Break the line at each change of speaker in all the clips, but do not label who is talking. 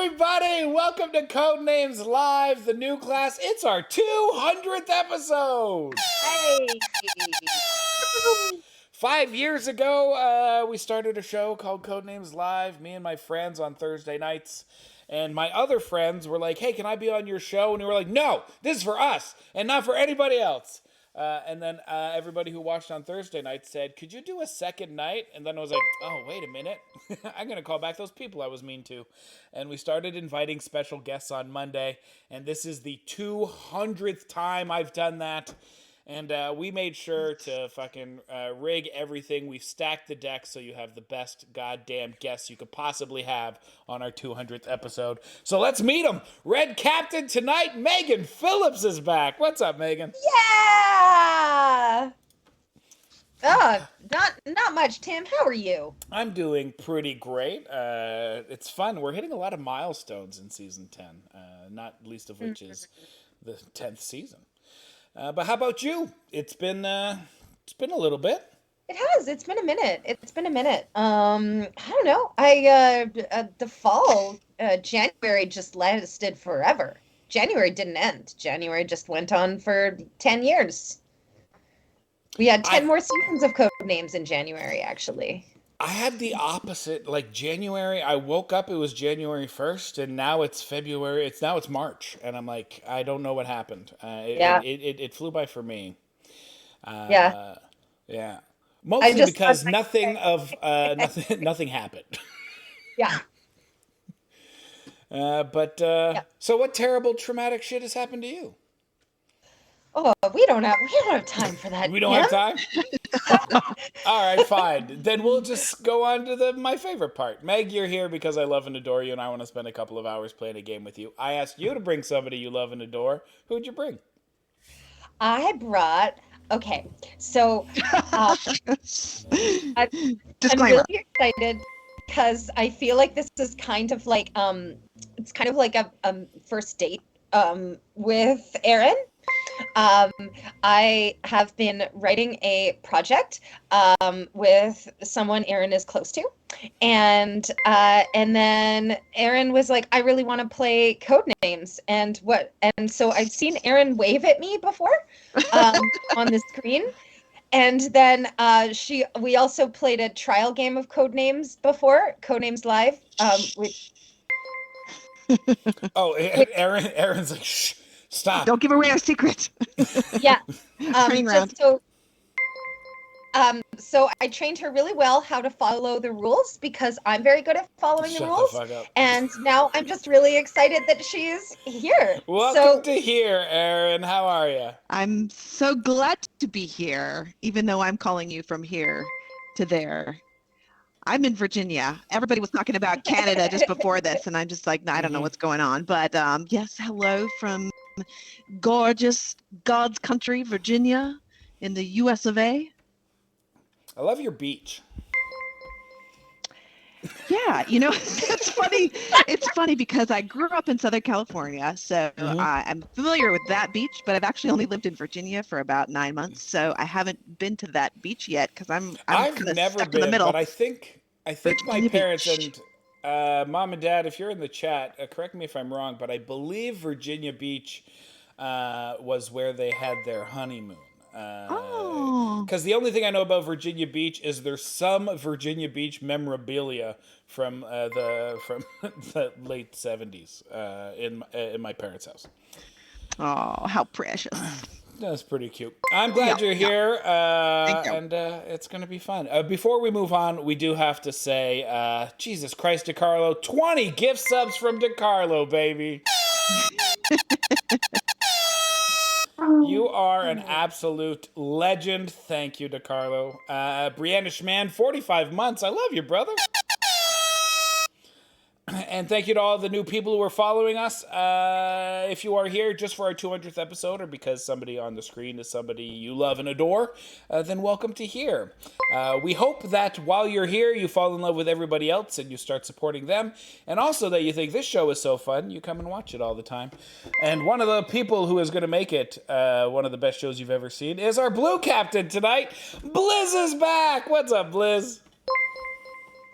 everybody! Welcome to Codenames Live, the new class. It's our 200th episode!
Hey!
5 years ago, we started a show called Codenames Live, me and my friends on Thursday nights. And my other friends were like, hey, can I be on your show? And we were like, no, this is for us and not for anybody else. And then everybody who watched on Thursday night said, could you do a second night? And then I was like, oh, wait a minute. I'm going to call back those people I was mean to. And we started inviting special guests on Monday. And this is the 200th time I've done that. And we made sure to fucking rig everything. We stacked the deck so you have the best goddamn guests you could possibly have on our 200th episode. So let's meet them. Red Captain tonight, Megan Phillips is back. What's up, Megan?
Yeah! Not much, Tim. How are you?
I'm doing pretty great. It's fun. We're hitting a lot of milestones in Season 10, not least of which is the 10th season. But how about you? It's been a little bit.
It has. It's been a minute. I don't know. The fall, January just lasted forever. January didn't end. January just went on for 10 years. We had 10 more seasons of Codenames in January, actually.
I had the opposite. Like January, I woke up, it was January 1st, and now it's February. Now it's March, and I'm like, I don't know what happened. It flew by for me. Yeah. Mostly because nothing happened.
Yeah.
So what terrible traumatic shit has happened to you?
Oh, we don't have time for that.
We don't have time? All right, fine. Then we'll just go on to my favorite part. Meg, you're here because I love and adore you, and I want to spend a couple of hours playing a game with you. I asked you to bring somebody you love and adore. Who'd you bring?
I brought... Okay, so I'm really excited because I feel like this is kind of like it's kind of like a first date with Erin. I have been writing a project with someone Erin is close to, and then Erin was like, I really want to play Codenames, and so I've seen Erin wave at me before on the screen. And then we also played a trial game of Codenames before, Codenames Live.
Erin's like, shh. Stop.
Don't give away our secret.
Yeah. So I trained her really well how to follow the rules because I'm very good at following the rules.
Shut the fuck up.
And now I'm just really excited that she's here.
Welcome to here, Erin. How are you?
I'm so glad to be here, even though I'm calling you from here to there. I'm in Virginia. Everybody was talking about Canada just before this, and I'm just like, I don't know what's going on. But yes, hello from gorgeous God's country, Virginia, in the U.S. of A.
I love your beach.
Yeah, it's funny. It's funny because I grew up in Southern California, so I'm familiar with that beach, but I've actually only lived in Virginia for about 9 months, so I haven't been to that beach yet because
I've never been, in the middle. But I think my parents and Mom and Dad, if you're in the chat, correct me if I'm wrong, but I believe Virginia Beach was where they had their honeymoon. Because the only thing I know about Virginia Beach is there's some Virginia Beach memorabilia from the late 70s in my parents' house.
Oh, how precious.
That's pretty cute. I'm glad you're here,
Thank you.
and it's going to be fun. Before we move on, we do have to say, Jesus Christ, DeCarlo, 20 gift subs from DeCarlo, baby. You are an absolute legend. Thank you, DeCarlo. Brianna Schman, 45 months. I love you, brother. And thank you to all the new people who are following us. If you are here just for our 200th episode or because somebody on the screen is somebody you love and adore, then welcome to here. We hope that while you're here, you fall in love with everybody else and you start supporting them. And also that you think this show is so fun, you come and watch it all the time. And one of the people who is going to make it one of the best shows you've ever seen is our blue captain tonight. Blizz is back. What's up, Blizz?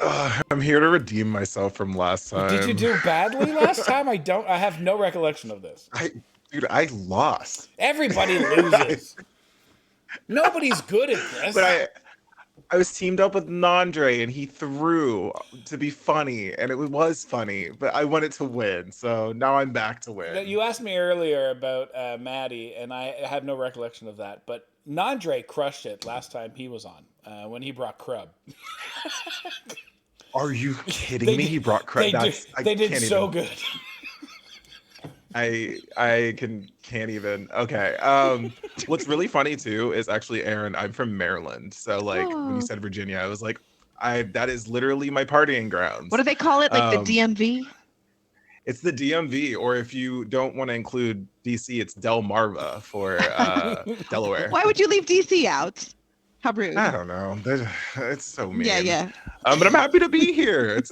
I'm here to redeem myself from last time.
Did you do badly last time? I have no recollection of this.
I lost.
Everybody loses. Nobody's good at this.
But I was teamed up with Nandre, and he threw to be funny, and it was funny, but I wanted to win, so now I'm back to win.
You asked me earlier about Maddie, and I have no recollection of that, but Nandre crushed it last time he was on, when he brought Crub.
Are you kidding me? He brought Crub.
They did so good.
I can't even. Okay. What's really funny too is actually, Aaron, I'm from Maryland, so like when you said Virginia, I was like, that is literally my partying grounds.
What do they call it? Like the DMV?
It's the DMV, or if you don't want to include DC, it's Delmarva for Delaware.
Why would you leave DC out? How rude.
I don't know. It's so mean.
Yeah.
But I'm happy to be here. It's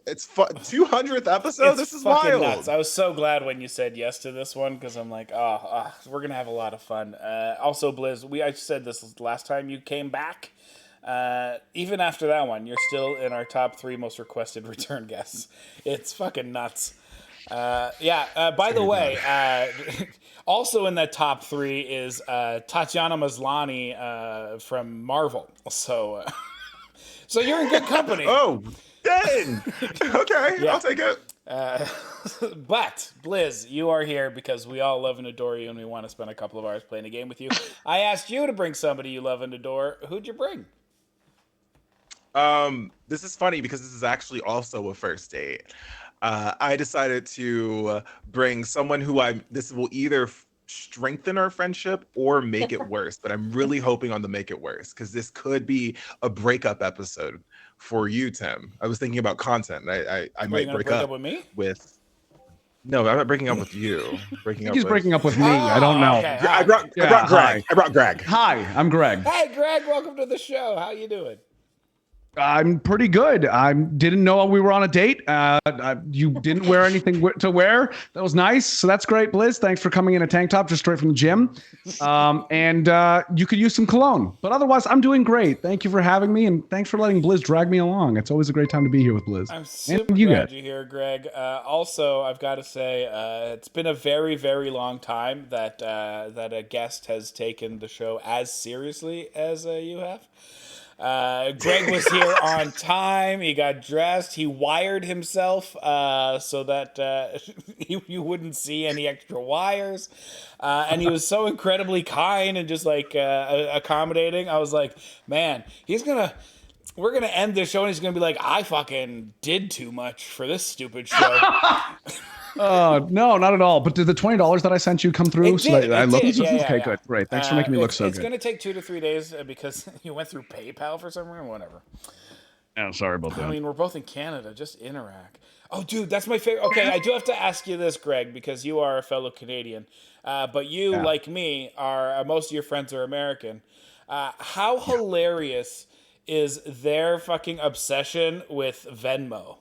200th episode. This is wild.
Nuts. I was so glad when you said yes to this one, because I'm like, we're gonna have a lot of fun. Also, Blizz, I said this last time you came back. Even after that one, you're still in our top 3 most requested return guests. It's fucking nuts. By the way, also in that top 3 is Tatiana Maslany from Marvel. So you're in good company.
Oh, dang. Okay, yeah. I'll take it.
But Blizz, you are here because we all love and adore you, and we want to spend a couple of hours playing a game with you. I asked you to bring somebody you love and adore. Who'd you bring?
This is funny because this is actually also a first date. I decided to bring someone who this will either strengthen our friendship or make it worse, but I'm really hoping on the make it worse, because this could be a breakup episode for you, Tim. I was thinking about content. I might break up
with me?
No, I'm not breaking up with you.
He's breaking up with me. I don't know.
Okay.
I brought Greg. I brought Greg.
Hi, I'm Greg.
Hey, Greg, welcome to the show. How you doing?
I'm pretty good. I didn't know we were on a date. You didn't wear anything to wear. That was nice. So that's great, Blizz. Thanks for coming in a tank top just straight from the gym. And you could use some cologne. But otherwise, I'm doing great. Thank you for having me, and thanks for letting Blizz drag me along. It's always a great time to be here with Blizz.
I'm super glad you're here, Greg. Also, I've got to say, it's been a very, very long time that a guest has taken the show as seriously as you have. Greg was here on time. He got dressed. He wired himself so that you wouldn't see any extra wires. And he was so incredibly kind and just like accommodating. I was like, man, we're going to end this show and he's going to be like, I fucking did too much for this stupid show.
No, not at all. But did the $20 that I sent you come through? I love this. Okay, good. Great. Thanks for making me look so good.
It's going to take 2 to 3 days because you went through PayPal for some reason. Whatever.
Oh, sorry about that.
I mean, we're both in Canada. Just interact. Oh, dude, that's my favorite. Okay, I do have to ask you this, Greg, because you are a fellow Canadian. But you, like me, are most of your friends are American. How hilarious is their fucking obsession with Venmo?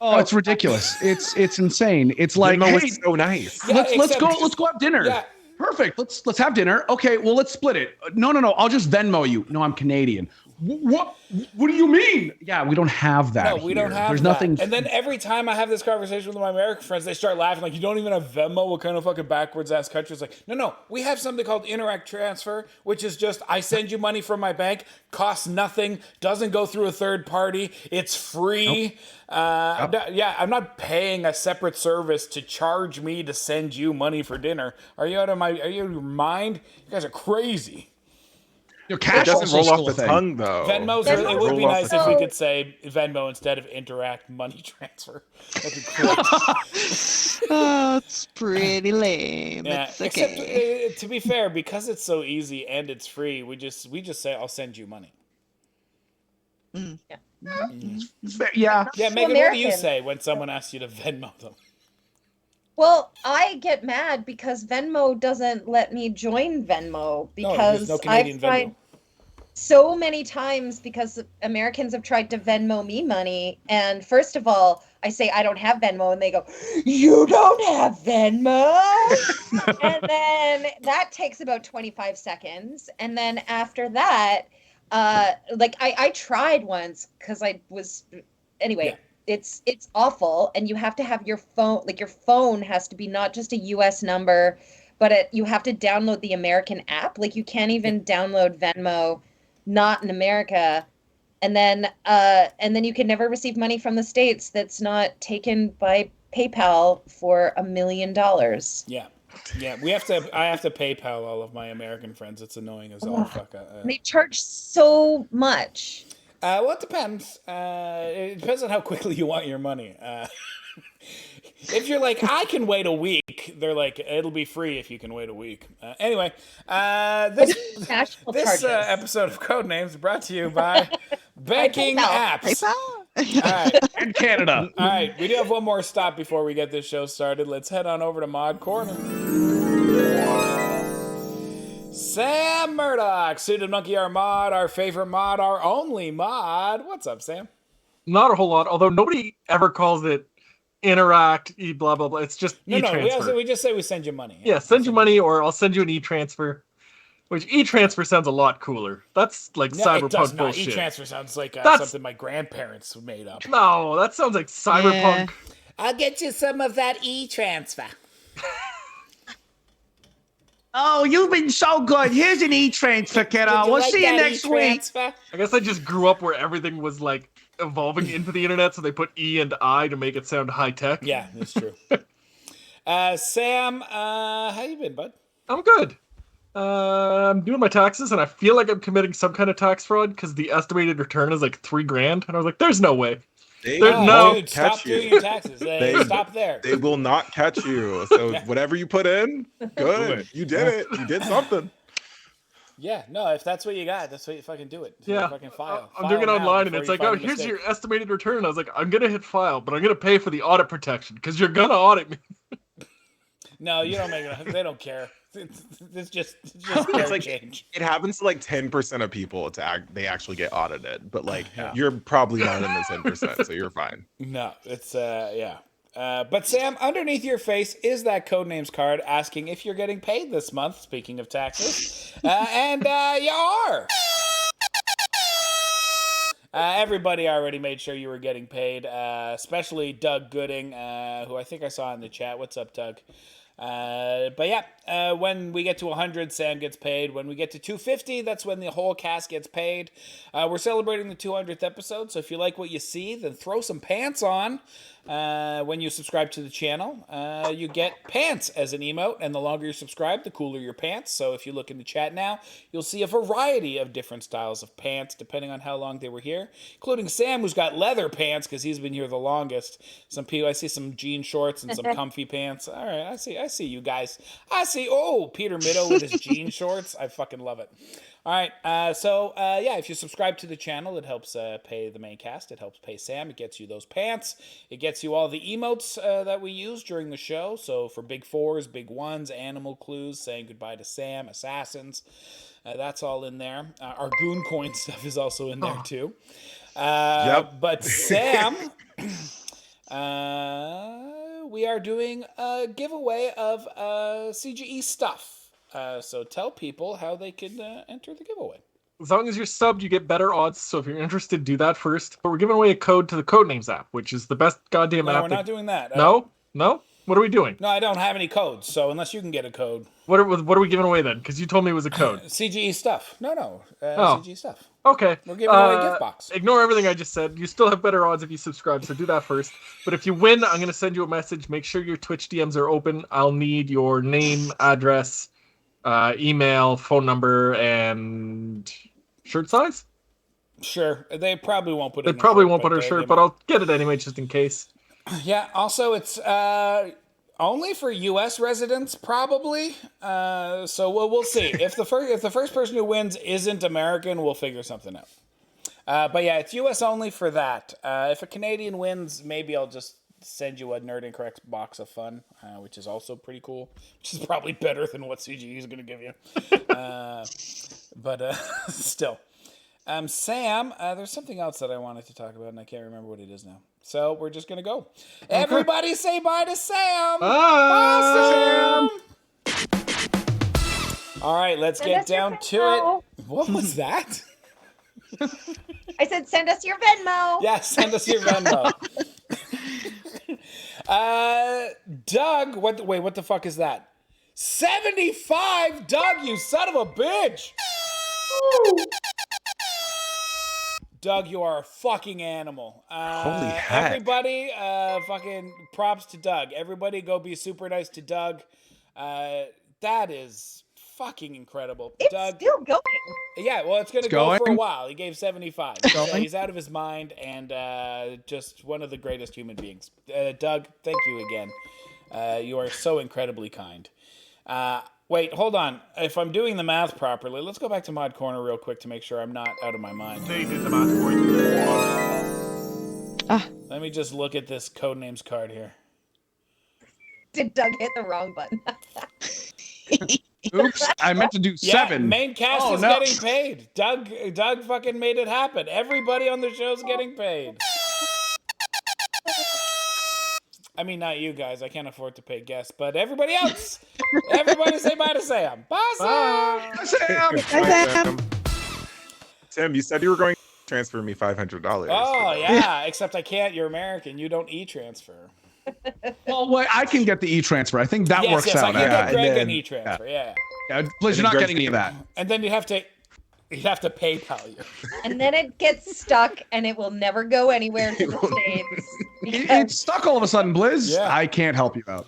Oh, it's ridiculous. It's insane. It's like,
Venmo
hey,
is so nice.
Yeah,
let's go have dinner.
Yeah.
Perfect. Let's have dinner. Okay, well, let's split it. No. I'll just Venmo you. No, I'm Canadian. What do you mean? Yeah, we don't have that.
No, we don't have
There's
that.
nothing.
And then every time I have this conversation with my American friends, they start laughing like, you don't even have Venmo? What kind of fucking backwards ass country? It's like, no, we have something called Interact Transfer, which is just I send you money from my bank, costs nothing, doesn't go through a third party, it's free. Nope. I'm not paying a separate service to charge me to send you money for dinner. Are you out of your mind? You guys are crazy.
Cash
it doesn't roll off the tongue, though.
It would be nice if we could say Venmo instead of Interact Money Transfer. That'd be cool.
Oh, it's pretty lame.
Yeah,
it's okay.
Except, to be fair, because it's so easy and it's free, we just say, I'll send you money.
Mm.
Yeah.
Yeah.
Yeah, Megan, what do you say when someone asks you to Venmo them?
Well, I get mad because Venmo doesn't let me join Venmo because I've tried so many times because Americans have tried to Venmo me money. And first of all, I say I don't have Venmo and they go, you don't have Venmo? And then that takes about 25 seconds. And then after that, like I tried once because I was anyway. It's awful, and you have to have your phone, like your phone has to be not just a US number, but you have to download the American app. Like you can't even download Venmo not in America. And then you can never receive money from the States that's not taken by PayPal for $1 million.
Yeah. Yeah, I have to PayPal all of my American friends. It's annoying as all fuck.
They charge so much.
Well, it depends. It depends on how quickly you want your money. If you're like, I can wait a week, they're like, it'll be free if you can wait a week. Anyway, this episode of Codenames is brought to you by banking apps.
PayPal?
All right.
In Canada.
All right, we do have one more stop before we get this show started. Let's head on over to Mod Corner. Sam Murdoch, Suited Monkey, our mod, our favorite mod, our only mod. What's up, Sam?
Not a whole lot, although nobody ever calls it interact, blah, blah, blah. It's just e-transfer.
No, we just say we send you money.
Yeah, send you money, or I'll send you an e-transfer, which e-transfer sounds a lot cooler. That's like cyberpunk bullshit.
E-transfer sounds like something my grandparents made up.
No, that sounds like cyberpunk.
Yeah.
I'll get you some of that e-transfer.
Oh, you've been so good. Here's an e-transfer, kiddo. We'll see you next week.
I guess I just grew up where everything was like evolving into the internet, so they put E and I to make it sound high tech.
Yeah, that's true. Sam, how you been, bud?
I'm good. I'm doing my taxes, and I feel like I'm committing some kind of tax fraud because the estimated return is like $3,000, and I was like, "There's no way."
Dude, stop doing your taxes. Stop there.
They will not catch you. So whatever you put in, good. You did it. You did something.
Yeah, no, if that's what you got, that's what you fucking do it.
Yeah.
Fucking file.
I'm doing it online, and it's like, oh, here's your estimated return. I was like, I'm going to hit file, but I'm going to pay for the audit protection because you're going to audit me.
No, you don't make it. They don't care. It's just
It's like
change.
it happens to like 10% of people they actually get audited, but like you're probably not in the 10%, so you're fine.
No, it's but Sam, underneath your face is that Codenames card asking if you're getting paid this month. Speaking of taxes, and you are. Everybody already made sure you were getting paid, especially Doug Gooding, who I think I saw in the chat. What's up, Doug? But yeah, when we get to 100, Sam gets paid. When we get to 250, that's when the whole cast gets paid. We're celebrating the 200th episode, so if you like what you see, then throw some pants on. When you subscribe to the channel, you get pants as an emote, and the longer you subscribe, the cooler your pants. So if you look in the chat now, you'll see a variety of different styles of pants, depending on how long they were here, including Sam, who's got leather pants because he's been here the longest. Some people, I see some jean shorts and some comfy pants. All right, I see you guys. I see. Oh, Peter Middow with his jean shorts. I fucking love it. All right, so yeah, if you subscribe to the channel, it helps pay the main cast. It helps pay Sam. It gets you those pants. It gets you all the emotes that we use during the show. So for big fours, big ones, animal clues, saying goodbye to Sam, assassins, that's all in there. Our goon coin stuff is also in there too.
Yep.
But Sam, we are doing a giveaway of CGE stuff. So tell people how they can enter the giveaway.
As long as you're subbed, you get better odds. So if you're interested, do that first. But we're giving away a code to the Codenames app, which is the best goddamn app.
No, we're not doing that.
No? What are we doing?
No, I don't have any codes. So unless you can get a code.
What are we giving away then? Because you told me it was a code.
CGE stuff. No. CGE stuff.
Okay.
We're giving away a gift box.
Ignore everything I just said. You still have better odds if you subscribe, so do that first. But if you win, I'm going to send you a message. Make sure your Twitch DMs are open. I'll need your name, address, email, phone number, and shirt size?
Sure. They probably won't put it
They
in the
probably
shirt,
won't put our shirt, but I'll get it anyway just in case.
Yeah, also it's only for US residents probably. So we'll see. If the first person who wins isn't American, we'll figure something out. But yeah, it's US only for that. If a Canadian wins, maybe I'll just send you a Nerd Incorrect box of fun, which is also pretty cool, which is probably better than what CGE is going to give you. But still. Sam, there's something else that I wanted to talk about, and I can't remember what it is now. So we're just going to go. Everybody say bye to Sam.
Bye,
Sam. All right, let's get down to it. What was that?
I said, send us your Venmo.
Yeah, send us your Venmo. Doug, what the fuck is that? 75? Doug, you son of a bitch! Doug, you are a fucking animal.
Holy heck.
Everybody, fucking props to Doug. Everybody go be super nice to Doug. That is fucking incredible.
It's
Doug,
still going.
yeah, well, it's going to
It's
go for a
going?
while. He gave 75. He's out of his mind and just one of the greatest human beings. Doug, thank you again. You are so incredibly kind. Wait, hold on. If I'm doing the math properly, let's go back to Mod Corner real quick to make sure I'm not out of my mind.
They did the math for you.
Let me just look at this Codenames card here.
Did Doug hit the wrong button?
Oops, I meant to do
Yeah,
7.
main cast
Oh,
is
no.
getting paid. Doug fucking made it happen. Everybody on the show's getting paid. I mean, not you guys. I can't afford to pay guests, but everybody else. Everybody say bye to Sam. Bye, Sam.
Sam.
Hi, Sam.
Tim, you said you were going to transfer me $500.
Oh, yeah, except I can't. You're American. You don't e-transfer.
Well, wait, I can get the e-transfer. I think that works
yes,
out.
I can get
and
Greg
then-
an e-transfer, yeah.
yeah, please, you're not
Greg-
getting any of that.
And then you'd have to PayPal you.
And then it gets stuck and it will never go anywhere to the States.
It's stuck all of a sudden, Blizz.
Yeah.
I can't help you out.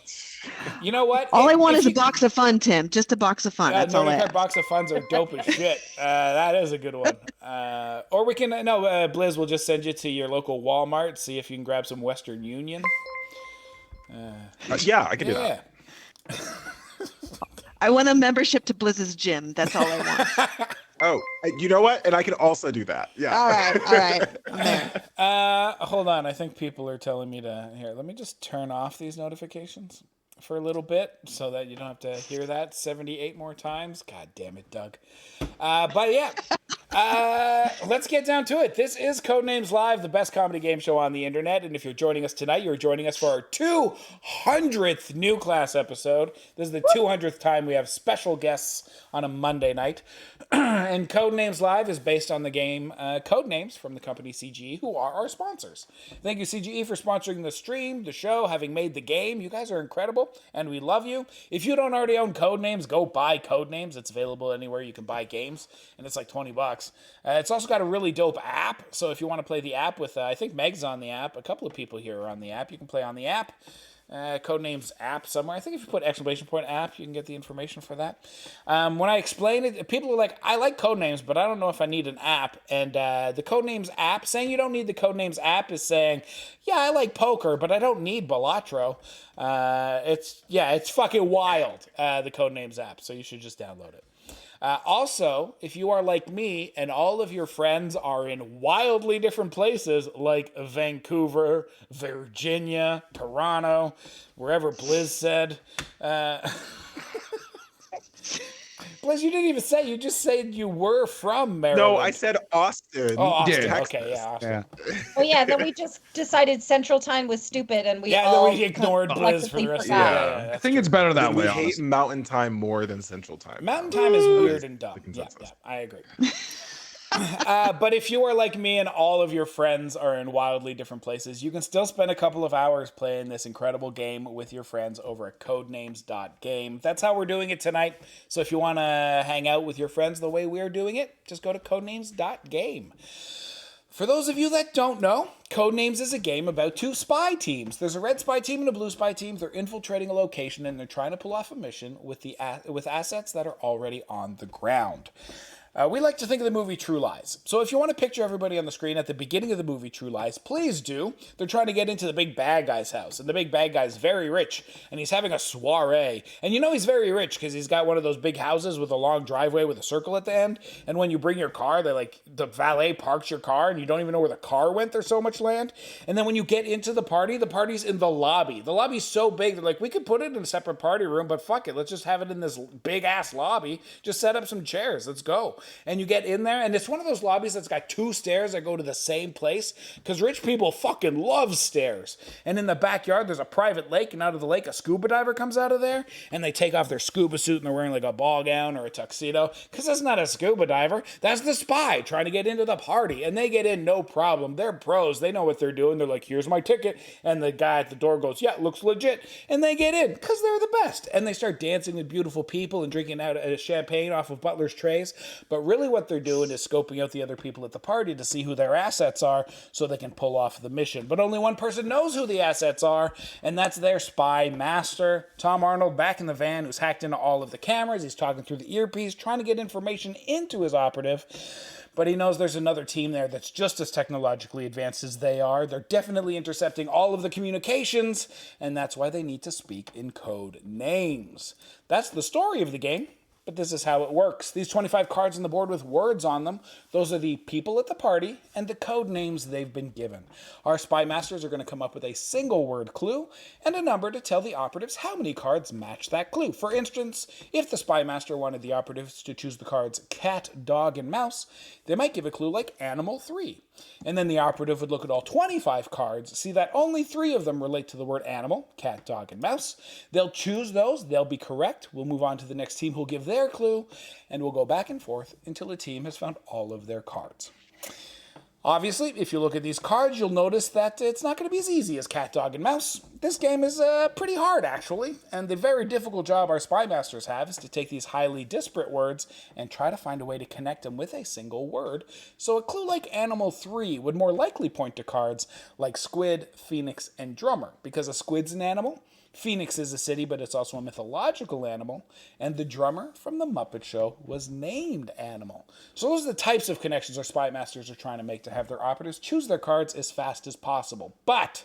You know what?
All I
If-
want
if
is a
you-
box of fun, Tim. Just a box of fun. That's all I
Nordic
ask.
box of funds are dope as shit. That is a good one. Or we can Blizz will just send you to your local Walmart. See if you can grab some Western Union.
Yeah, I can do that.
Yeah.
I want a membership to Blizz's gym. That's all I want.
Oh, you know what? And I can also do that. Yeah.
All right. I'm there.
Hold on. I think people are telling me to here. Let me just turn off these notifications for a little bit so that you don't have to hear that 78 more times. God damn it, Doug. But yeah. Let's get down to it. This is Codenames Live, the best comedy game show on the internet. And if you're joining us tonight, you're joining us for our 200th new class episode. This is the 200th time we have special guests on a Monday night. And Codenames Live is based on the game Codenames from the company CGE, who are our sponsors. Thank you, CGE, for sponsoring the stream, the show, having made the game. You guys are incredible, and we love you. If you don't already own Codenames, go buy Codenames. It's available anywhere you can buy games, and it's like $20. It's also got a really dope app, so if you want to play the app with, I think Meg's on the app. A couple of people here are on the app. You can play on the app. Codenames app somewhere. I think if you put exclamation point app, you can get the information for that. When I explain it, people are like, I like Codenames, but I don't know if I need an app. And the Codenames app, saying you don't need the Codenames app is saying, yeah, I like poker, but I don't need Balatro. It's fucking wild, the Codenames app, so you should just download it. Also, if you are like me and all of your friends are in wildly different places like Vancouver, Virginia, Toronto, wherever Blizz said. Blizz, you didn't even say. You just said you were from Maryland.
No, I said Austin.
Oh, Austin.
Texas.
Okay, yeah, Austin.
Yeah.
Oh yeah, then we just decided Central Time was stupid and we
Yeah,
all
then we ignored Blizz for the rest of the
collectively
day.
I think it's better that
We
way.
hate
honestly.
Mountain Time more than Central Time.
Mountain Time is weird and dumb.
The
Yeah,
consensus.
I agree. But if you are like me and all of your friends are in wildly different places, you can still spend a couple of hours playing this incredible game with your friends over at codenames.game. That's how we're doing it tonight. So if you want to hang out with your friends the way we're doing it, just go to codenames.game. For those of you that don't know, Codenames is a game about two spy teams. There's a red spy team and a blue spy team. They're infiltrating a location and they're trying to pull off a mission with assets that are already on the ground. We like to think of the movie True Lies. So if you want to picture everybody on the screen at the beginning of the movie True Lies, please do. They're trying to get into the big bad guy's house, and the big bad guy's very rich, and he's having a soiree. And you know he's very rich because he's got one of those big houses with a long driveway with a circle at the end. And when you bring your car, the valet parks your car, and you don't even know where the car went. There's so much land. And then when you get into the party's in the lobby. The lobby's so big, they're like, we could put it in a separate party room, but fuck it, let's just have it in this big ass lobby. Just set up some chairs. Let's go. And you get in there, and it's one of those lobbies that's got 2 stairs that go to the same place, because rich people fucking love stairs. And in the backyard, there's a private lake, and out of the lake, a scuba diver comes out of there, and they take off their scuba suit, and they're wearing like a ball gown or a tuxedo, because that's not a scuba diver. That's the spy trying to get into the party, and they get in no problem. They're pros. They know what they're doing. They're like, here's my ticket. And the guy at the door goes, yeah, looks legit. And they get in because they're the best. And they start dancing with beautiful people and drinking out champagne off of butlers' trays. But really what they're doing is scoping out the other people at the party to see who their assets are so they can pull off the mission. But only one person knows who the assets are, and that's their spy master, Tom Arnold, back in the van, who's hacked into all of the cameras. He's talking through the earpiece, trying to get information into his operative. But he knows there's another team there that's just as technologically advanced as they are. They're definitely intercepting all of the communications, and that's why they need to speak in code names. That's the story of the game, but this is how it works. These 25 cards on the board with words on them, those are the people at the party and the code names they've been given. Our spy masters are going to come up with a single word clue and a number to tell the operatives how many cards match that clue. For instance, if the spy master wanted the operatives to choose the cards cat, dog, and mouse, they might give a clue like animal 3. And then the operative would look at all 25 cards, see that only 3 of them relate to the word animal, cat, dog, and mouse. They'll choose those, they'll be correct. We'll move on to the next team who'll give their clue, and we'll go back and forth until a team has found all of their cards. Obviously, if you look at these cards, you'll notice that it's not going to be as easy as cat, dog, and mouse. This game is pretty hard, actually, and the very difficult job our spy masters have is to take these highly disparate words and try to find a way to connect them with a single word. So a clue like Animal 3 would more likely point to cards like squid, phoenix, and drummer, because a squid's an animal, Phoenix is a city, but it's also a mythological animal, and the drummer from the Muppet Show was named Animal. So those are the types of connections our spy masters are trying to make to have their operatives choose their cards as fast as possible. But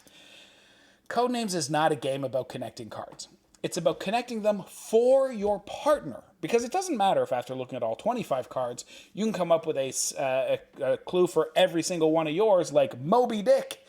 Codenames is not a game about connecting cards. It's about connecting them for your partner, because it doesn't matter if after looking at all 25 cards, you can come up with a clue for every single one of yours, like Moby Dick,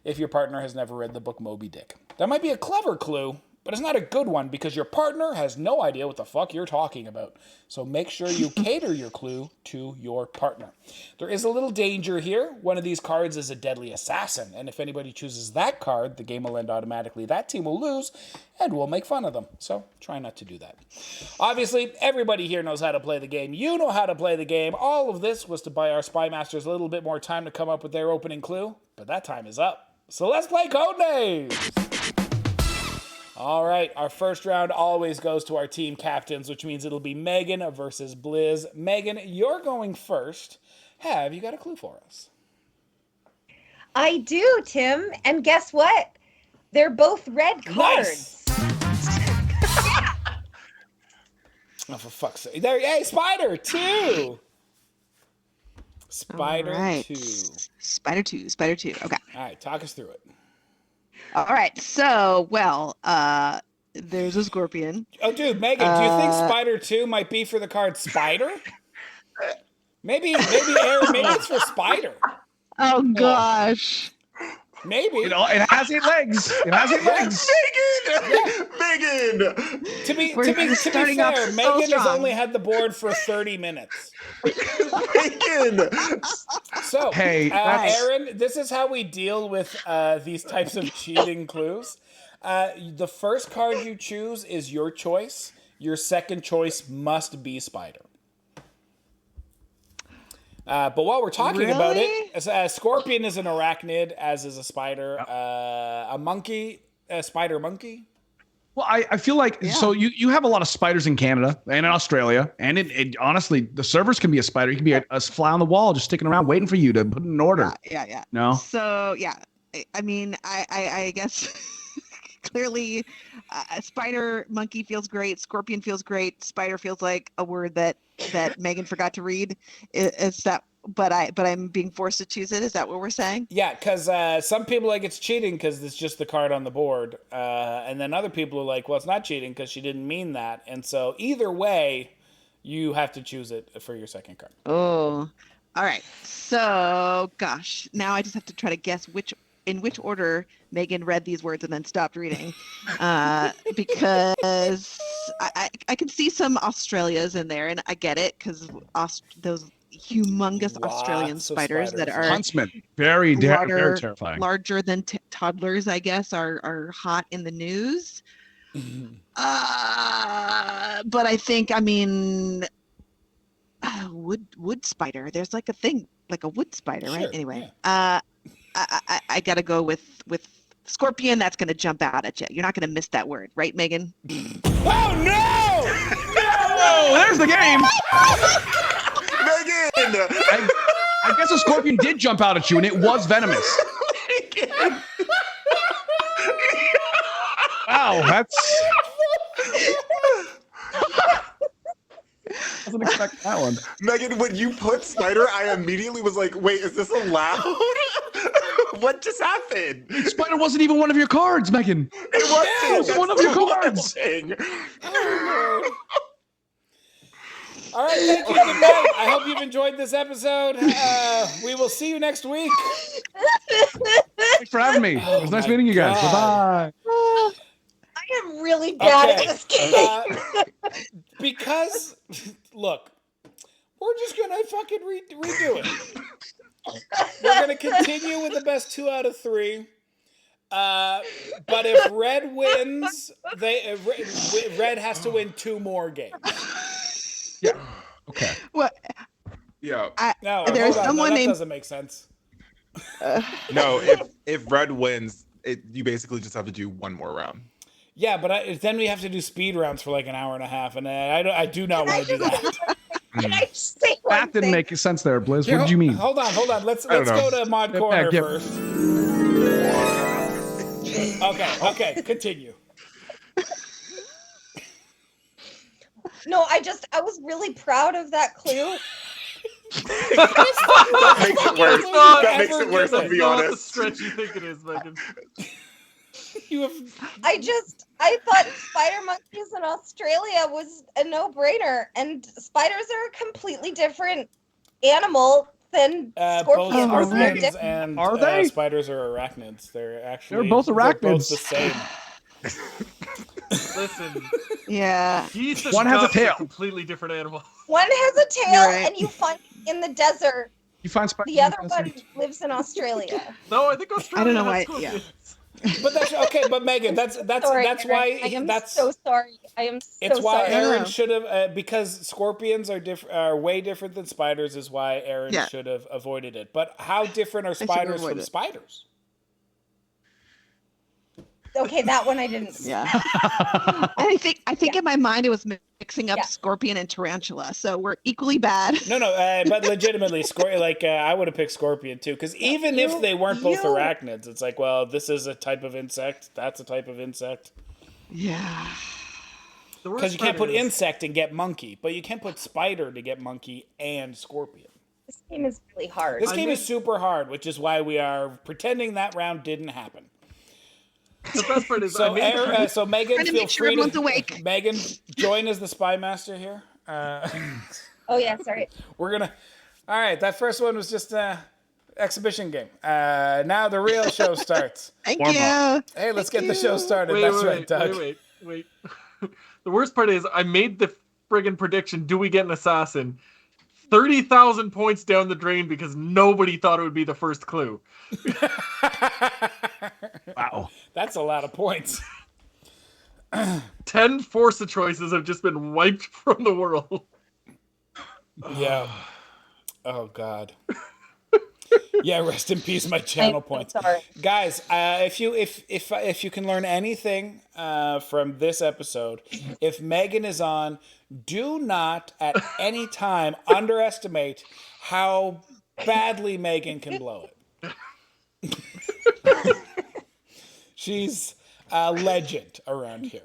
if your partner has never read the book Moby Dick. That might be a clever clue, but it's not a good one because your partner has no idea what the fuck you're talking about. So make sure you cater your clue to your partner. There is a little danger here. One of these cards is a deadly assassin, and if anybody chooses that card, the game will end automatically. That team will lose, and we'll make fun of them. So try not to do that. Obviously, everybody here knows how to play the game. You know how to play the game. All of this was to buy our spy masters a little bit more time to come up with their opening clue, but that time is up. So let's play Codenames! All right, our first round always goes to our team captains, which means it'll be Megan versus Blizz. Megan, you're going first. Have you got a clue for us?
I do, Tim. And guess what? They're both red cards.
Nice. Oh, for fuck's sake. There, hey, Spider, 2. Spider 2.
Spider 2. Okay.
All right, talk us through it.
All right. So, there's a scorpion.
Oh, dude, Megan, do you think Spider 2 might be for the card Spider? Maybe Aaron, maybe it's for Spider.
Oh, gosh.
Maybe.
It has 8 legs. It has 8 legs.
Megan!
To be
starting off
fair,
so
Megan has
strong.
only had the board for 30 minutes.
Megan!
So,
Hey,
Aaron, this is how we deal with these types of cheating clues. The first card you choose is your choice. Your second choice must be Spider. But while we're talking about it, a scorpion is an arachnid, as is a spider. A monkey, a spider monkey.
Well, I feel like, so you have a lot of spiders in Canada and in Australia, and it honestly, the servers can be a spider. You can be a fly on the wall just sticking around waiting for you to put in an order.
Yeah.
No?
So, yeah. I mean, I guess clearly spider, monkey feels great. Scorpion feels great. Spider feels like a word that Megan forgot to read. Is that, but I'm being forced to choose it. Is that what we're saying?
Yeah, because some people like it's cheating because it's just the card on the board. And then other people are like, well, it's not cheating because she didn't mean that. And so either way, you have to choose it for your second card.
Oh, all right. So, gosh, now I just have to try to guess in which order Megan read these words and then stopped reading, because I can see some Australias in there, and I get it because those humongous Australian
Lots of
spiders that
spiders.
are
Huntsman, very very terrifying.
larger than toddlers, I guess, are hot in the news. But I think, I mean, wood spider. There's like a thing, like a wood spider, right?
Sure,
Anyway,
yeah.
I gotta go with scorpion. That's gonna jump out at you. You're not gonna miss that word, right, Megan?
Oh no!
Oh, there's the game.
Megan!
I guess a scorpion did jump out at you, and it was venomous. Wow, that's. I wasn't expecting that one.
Megan, when you put spider, I immediately was like, wait, is this allowed? What just happened?
Spider wasn't even one of your cards, Megan.
It wasn't.
One of your cards.
All right, thank you. Good night. I hope you've enjoyed this episode. We will see you next week.
Thanks for having me. It was nice meeting you guys.
God.
Bye-bye.
I am really bad at this game.
Because, look, we're just going to fucking redo it. We're going to continue with the best 2 out of 3. But if Red wins, Red has to win 2 more games.
Yeah. Okay.
What?
Yeah.
No,
There's
hold on.
someone
that
named.
doesn't make sense.
No, if Red wins, you basically just have to do one more round.
Yeah, but then we have to do speed rounds for like an hour and a half, and I do not want to do that.
Can I say one
That didn't
thing?
make sense there, Blizz.
Here,
What did you mean?
Hold on. Let's
don't know.
go to Mod
Get
Corner
back,
first. Okay, continue.
No, I was really proud of that clue.
That makes it worse. That makes it worse, I'll be
Not the
honest.
stretch you think it is, Megan.
I thought spider monkeys in Australia was a no-brainer, and spiders are a completely different animal than
Both
scorpions. They're
scorpions
different.
and
Are they?
spiders are arachnids. They're
both
both
arachnids.
the same.
Listen,
Yeah.
geese and
One has a
ducks are
tail.
completely different animals.
One has a tail,
You're right.
and you find it in the desert.
You find spiders.
The other one lives in Australia.
No, I think Australia
I don't know
has
why- yeah.
scorpions.
But that's okay. But Megan, that's
Sorry,
why
I am
that's
so sorry. I am so
it's why
sorry.
Aaron
Yeah.
should have because scorpions are way different than spiders. Is why Aaron
Yeah.
should have avoided it. But how different are
should
spiders
avoid
from
it.
spiders?
Okay, that one I didn't see.
Yeah. I think in my mind it was mixing up
Yeah.
scorpion and tarantula, so we're equally bad.
No, but legitimately, I would have picked scorpion too. Because even if they weren't both arachnids, it's like, well, this is a type of insect. That's a type of insect.
Yeah.
The worst
Because you can't
part
put
is-
insect and get monkey, but you can't put spider to get monkey and scorpion.
This game is really hard.
This game is super hard, which is why we are pretending that round didn't happen.
The best part is I
So,
made the-
so Megan,
Trying to
feel
make sure
free
everyone's
to
awake.
Megan join as the spy master here.
Oh yeah, sorry.
We're gonna. All right, that first one was just an exhibition game. Now the real show starts.
Thank
Warm
you.
Hey, let's get the show started.
Wait,
That's
wait,
right,
wait,
Doug.
wait. The worst part is I made the friggin' prediction, do we get an assassin? 30,000 points down the drain because nobody thought it would be the first clue.
Wow.
That's a lot of points.
10 Forza choices have just been wiped from the world.
Yeah. Oh God. Yeah, rest in peace, my channel
I'm so
points.
sorry.
Guys, if you can learn anything from this episode, if Megan is on, do not at any time underestimate how badly Megan can blow it. She's a legend around here.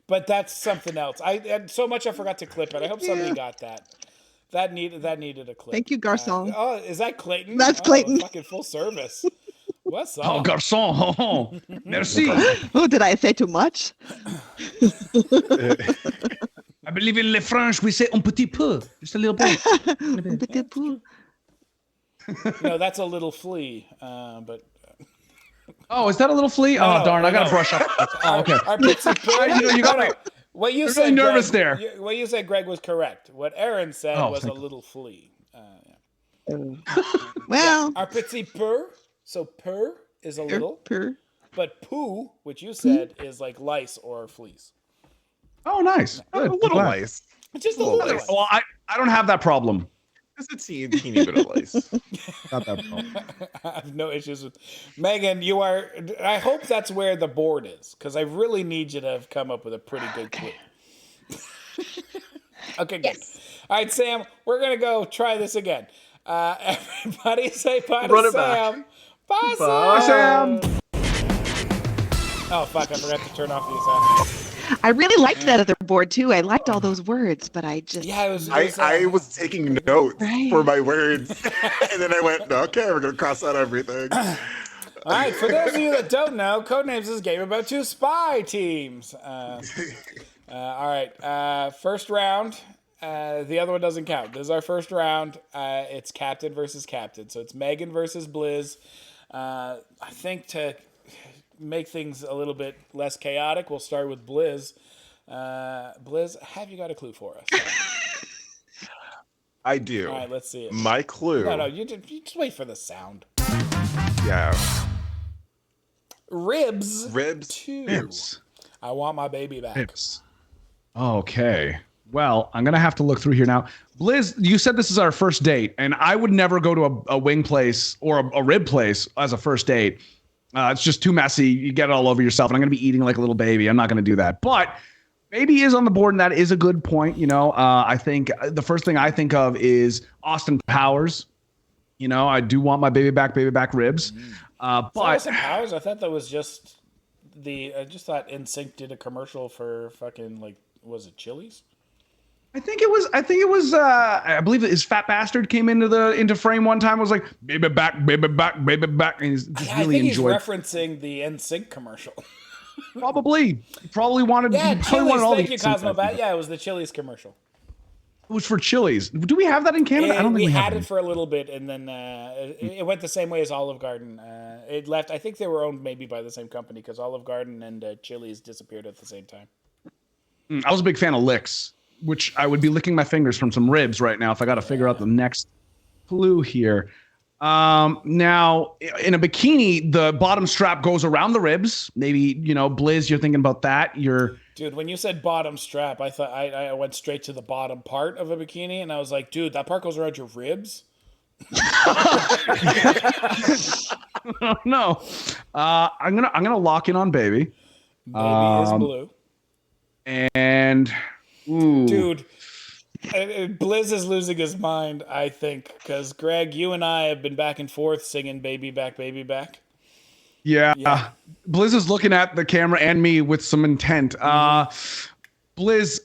But that's something else. I so much I forgot to clip it. I hope somebody got that. That needed a clip.
Thank you, Garcon.
Oh, is that Clayton?
That's Clayton.
Fucking full service. What's up?
Oh, garçon. Oh, merci.
Oh, did I say too much?
I believe in les French, we say un petit peu. Just a little bit.
Un petit peu.
No, that's a little flea. But
Oh, is that a little flea?
No,
Oh, darn. I got to
no.
brush up. Oh, okay.
our pixie poo.
You know, you gotta-
What you
I'm
said,
really nervous
Greg,
there.
what you said, Greg, was correct. What Aaron said
Oh,
was a
thank you.
little flea.
Well,
Our petit purr. So purr is a little,
purr.
but poo, which you said, is like lice or fleas.
Oh, nice.
A
Good. I'm
little
glad.
lice.
Just a
Little
little
lice.
lice.
Well, I don't have that problem.
Just a teeny bit of lice.
Not that problem.
I have no issues with Megan. You are. I hope that's where the board is, because I really need you to have come up with a pretty good clue. Okay, good.
Yes.
All right, Sam. We're gonna go try this again. Everybody say bye
Run
to
it back.
Sam. Bye,
Bye.
Sam.
Sam.
Oh fuck! I forgot to turn off the sound.
I really liked that other board too. I liked all those words, but I just
Yeah, it was.
I was taking notes
Right.
for my words, and then I went, "Okay, we're gonna cross out everything."
All right, for those of you that don't know, Codenames is a game about two spy teams. All right, first round. The other one doesn't count. This is our first round. It's captain versus captain. So it's Megan versus Blizz. I think to make things a little bit less chaotic, we'll start with Blizz. Blizz, have you got a clue for us?
I do.
All right, let's see it.
My clue.
No, you just wait for the sound.
Yeah.
Ribs.
Ribs.
2.
Ribs.
I want my baby back.
Ribs. Okay. Well, I'm gonna have to look through here now. Blizz, you said this is our first date, and I would never go to a wing place or a rib place as a first date. It's just too messy. You get it all over yourself, and I'm gonna be eating like a little baby. I'm not gonna do that. But baby is on the board, and that is a good point. I think the first thing I think of is Austin Powers. I do want my baby back ribs. But
Austin Powers, I thought that was just I just thought NSYNC did a commercial for fucking was it Chili's?
I think it was. I believe his fat bastard came into frame one time. Was like baby back, baby back, baby back, and he's just
I
really
think
enjoyed.
he's referencing the NSYNC commercial.
Probably wanted.
Yeah,
he probably
Chili's.
wanted all
Thank
the
you, Cosmo Bat. Yeah, it was the Chili's commercial.
It was for Chili's. Do we have that in Canada? I don't think
we
we
had
have
it for a little bit, and then it went the same way as Olive Garden. It left. I think they were owned maybe by the same company, because Olive Garden and Chili's disappeared at the same time.
I was a big fan of licks, which I would be licking my fingers from some ribs right now if I got to figure out the next clue here. Now, in a bikini, the bottom strap goes around the ribs. Maybe, Blizz, you're thinking about that.
Dude, when you said bottom strap, I thought I went straight to the bottom part of a bikini, and I was like, dude, that part goes around your ribs?
No. I'm gonna lock in on baby.
Baby is blue.
And ooh.
Dude, Blizz is losing his mind, I think, because Greg, you and I have been back and forth singing "Baby Back, Baby Back."
Yeah.
Yeah.
Blizz is looking at the camera and me with some intent. Blizz,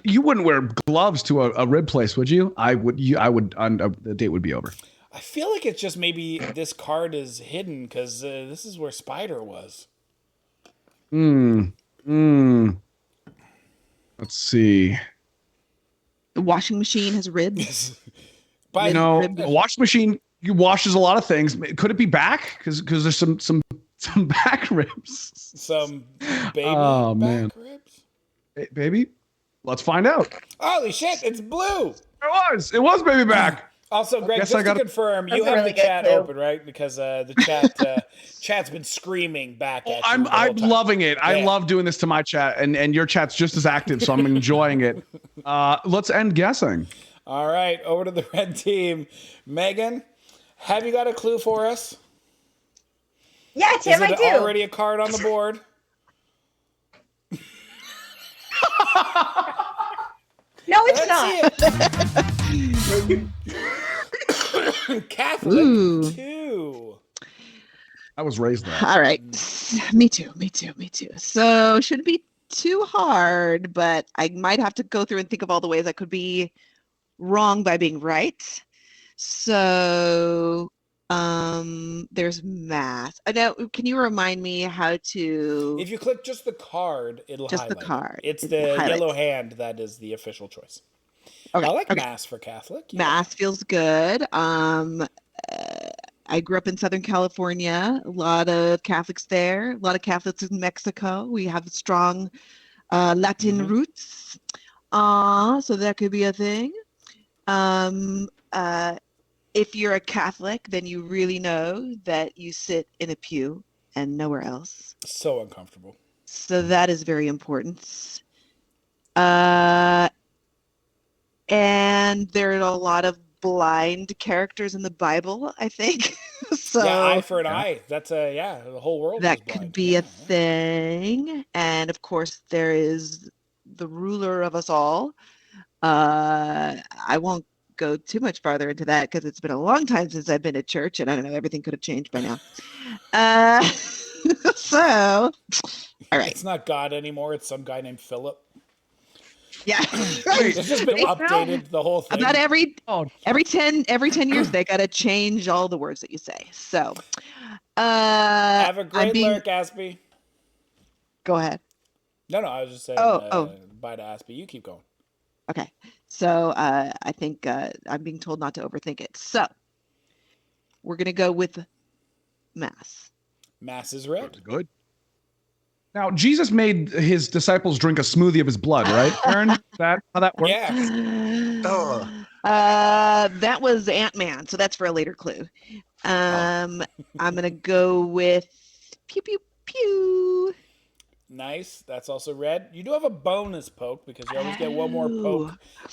you wouldn't wear gloves to a rib place, would you? I would. The date would be over.
I feel like it's just maybe this card is hidden because this is where Spider was.
Let's see.
The washing machine has ribs.
But
A washing machine washes a lot of things. Could it be back? Because there's some back ribs.
some baby
Oh,
back
man.
ribs.
Hey, baby, let's find out.
Holy shit! It's blue.
It was baby back.
Also, Greg,
Guess
just
I
to
gotta-
confirm,
That's
you
a
have
really
the
good
chat
clue.
open, right? Because the chat's been screaming back at you.
I'm
the whole time.
loving it. I
Yeah.
love doing this to my chat, and your chat's just as active, so I'm enjoying it. Let's end guessing.
All right, over to the red team. Megan, have you got a clue for us?
Yeah, Tim,
Is
I
it
do.
already a card on the board?
No, it's
Let's
not.
see it. Catholic
Ooh.
2.
I was raised that.
All right. Me too. So shouldn't be too hard, but I might have to go through and think of all the ways I could be wrong by being right. So there's math. Now, can you remind me how to
If you click just the card, it'll
Just the
highlight.
card.
It's
It
the
highlights.
yellow hand that is the official choice.
Okay,
I like
okay.
Mass for Catholic. Yeah.
Math feels good. I grew up in Southern California. A lot of Catholics there. A lot of Catholics in Mexico. We have a strong Latin
Mhm.
roots. So that could be a thing. If you're a Catholic, then you really know that you sit in a pew and nowhere else.
So uncomfortable.
So that is very important. Uh, and there are a lot of blind characters in the Bible, I think.
Yeah, eye
So
for an
Yeah.
eye. That's the whole world was
that could
blind.
be
Yeah,
a thing. And of course, there is the ruler of us all. I won't go too much farther into that because it's been a long time since I've been to church, and I don't know, everything could have changed by now. Uh, so, all right.
It's not God anymore. It's some guy named Philip.
Yeah.
Wait,
It's just been
Now,
updated, the whole thing.
about
Oh,
every 10 years they got to change all the words that you say. So,
Have a
I'm
great
being
lurk, Aspie.
go ahead.
No, I was just saying
Oh,
bye to Aspie. You keep going.
okay. So, I think I'm being told not to overthink it. So, we're going to go with mass.
Mass is red.
good. Good. Now, Jesus made his disciples drink a smoothie of his blood, right, Aaron? That how that works?
Yeah.
Oh.
That was Ant-Man, so that's for a later clue. I'm gonna go with pew pew pew.
Nice. That's also red. You do have a bonus poke because you always get one more poke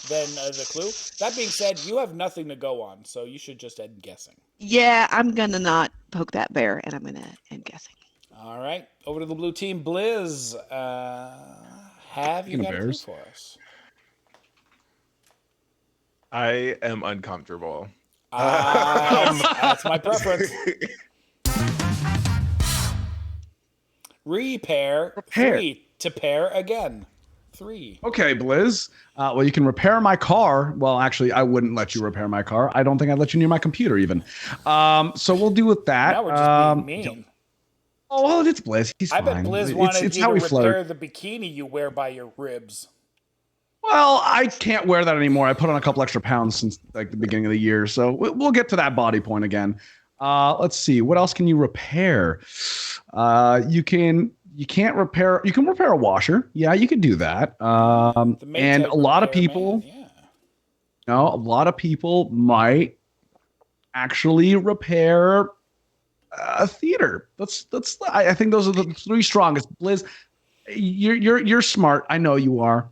than the clue. That being said, you have nothing to go on, so you should just end guessing.
Yeah, I'm gonna not poke that bear, and I'm gonna end guessing.
All right. Over to the blue team. Blizz, have you
Speaking of
got a clue
bears.
for us?
I am uncomfortable.
That's my preference. Repair. 3. To pair again. 3.
Okay, Blizz. Well, you can repair my car. Well, actually, I wouldn't let you repair my car. I don't think I'd let you near my computer even. So we'll do with that.
Now we're just being mean.
Oh, well, it's Blizz. He's
I
fine.
bet Blizz wanted
It's
you
how
to
we
repair
flirt.
the bikini you wear by your ribs.
Well, I can't wear that anymore. I put on a couple extra pounds since like the beginning of the year. So we'll get to that body point again. Let's see. What else can you repair? You can repair a washer. Yeah, you could do that.
The Maytag
And a lot of
repair,
people,
man.
a lot of people might actually repair a theater. I think those are the 3 strongest. Blizz, you're smart. I know you are.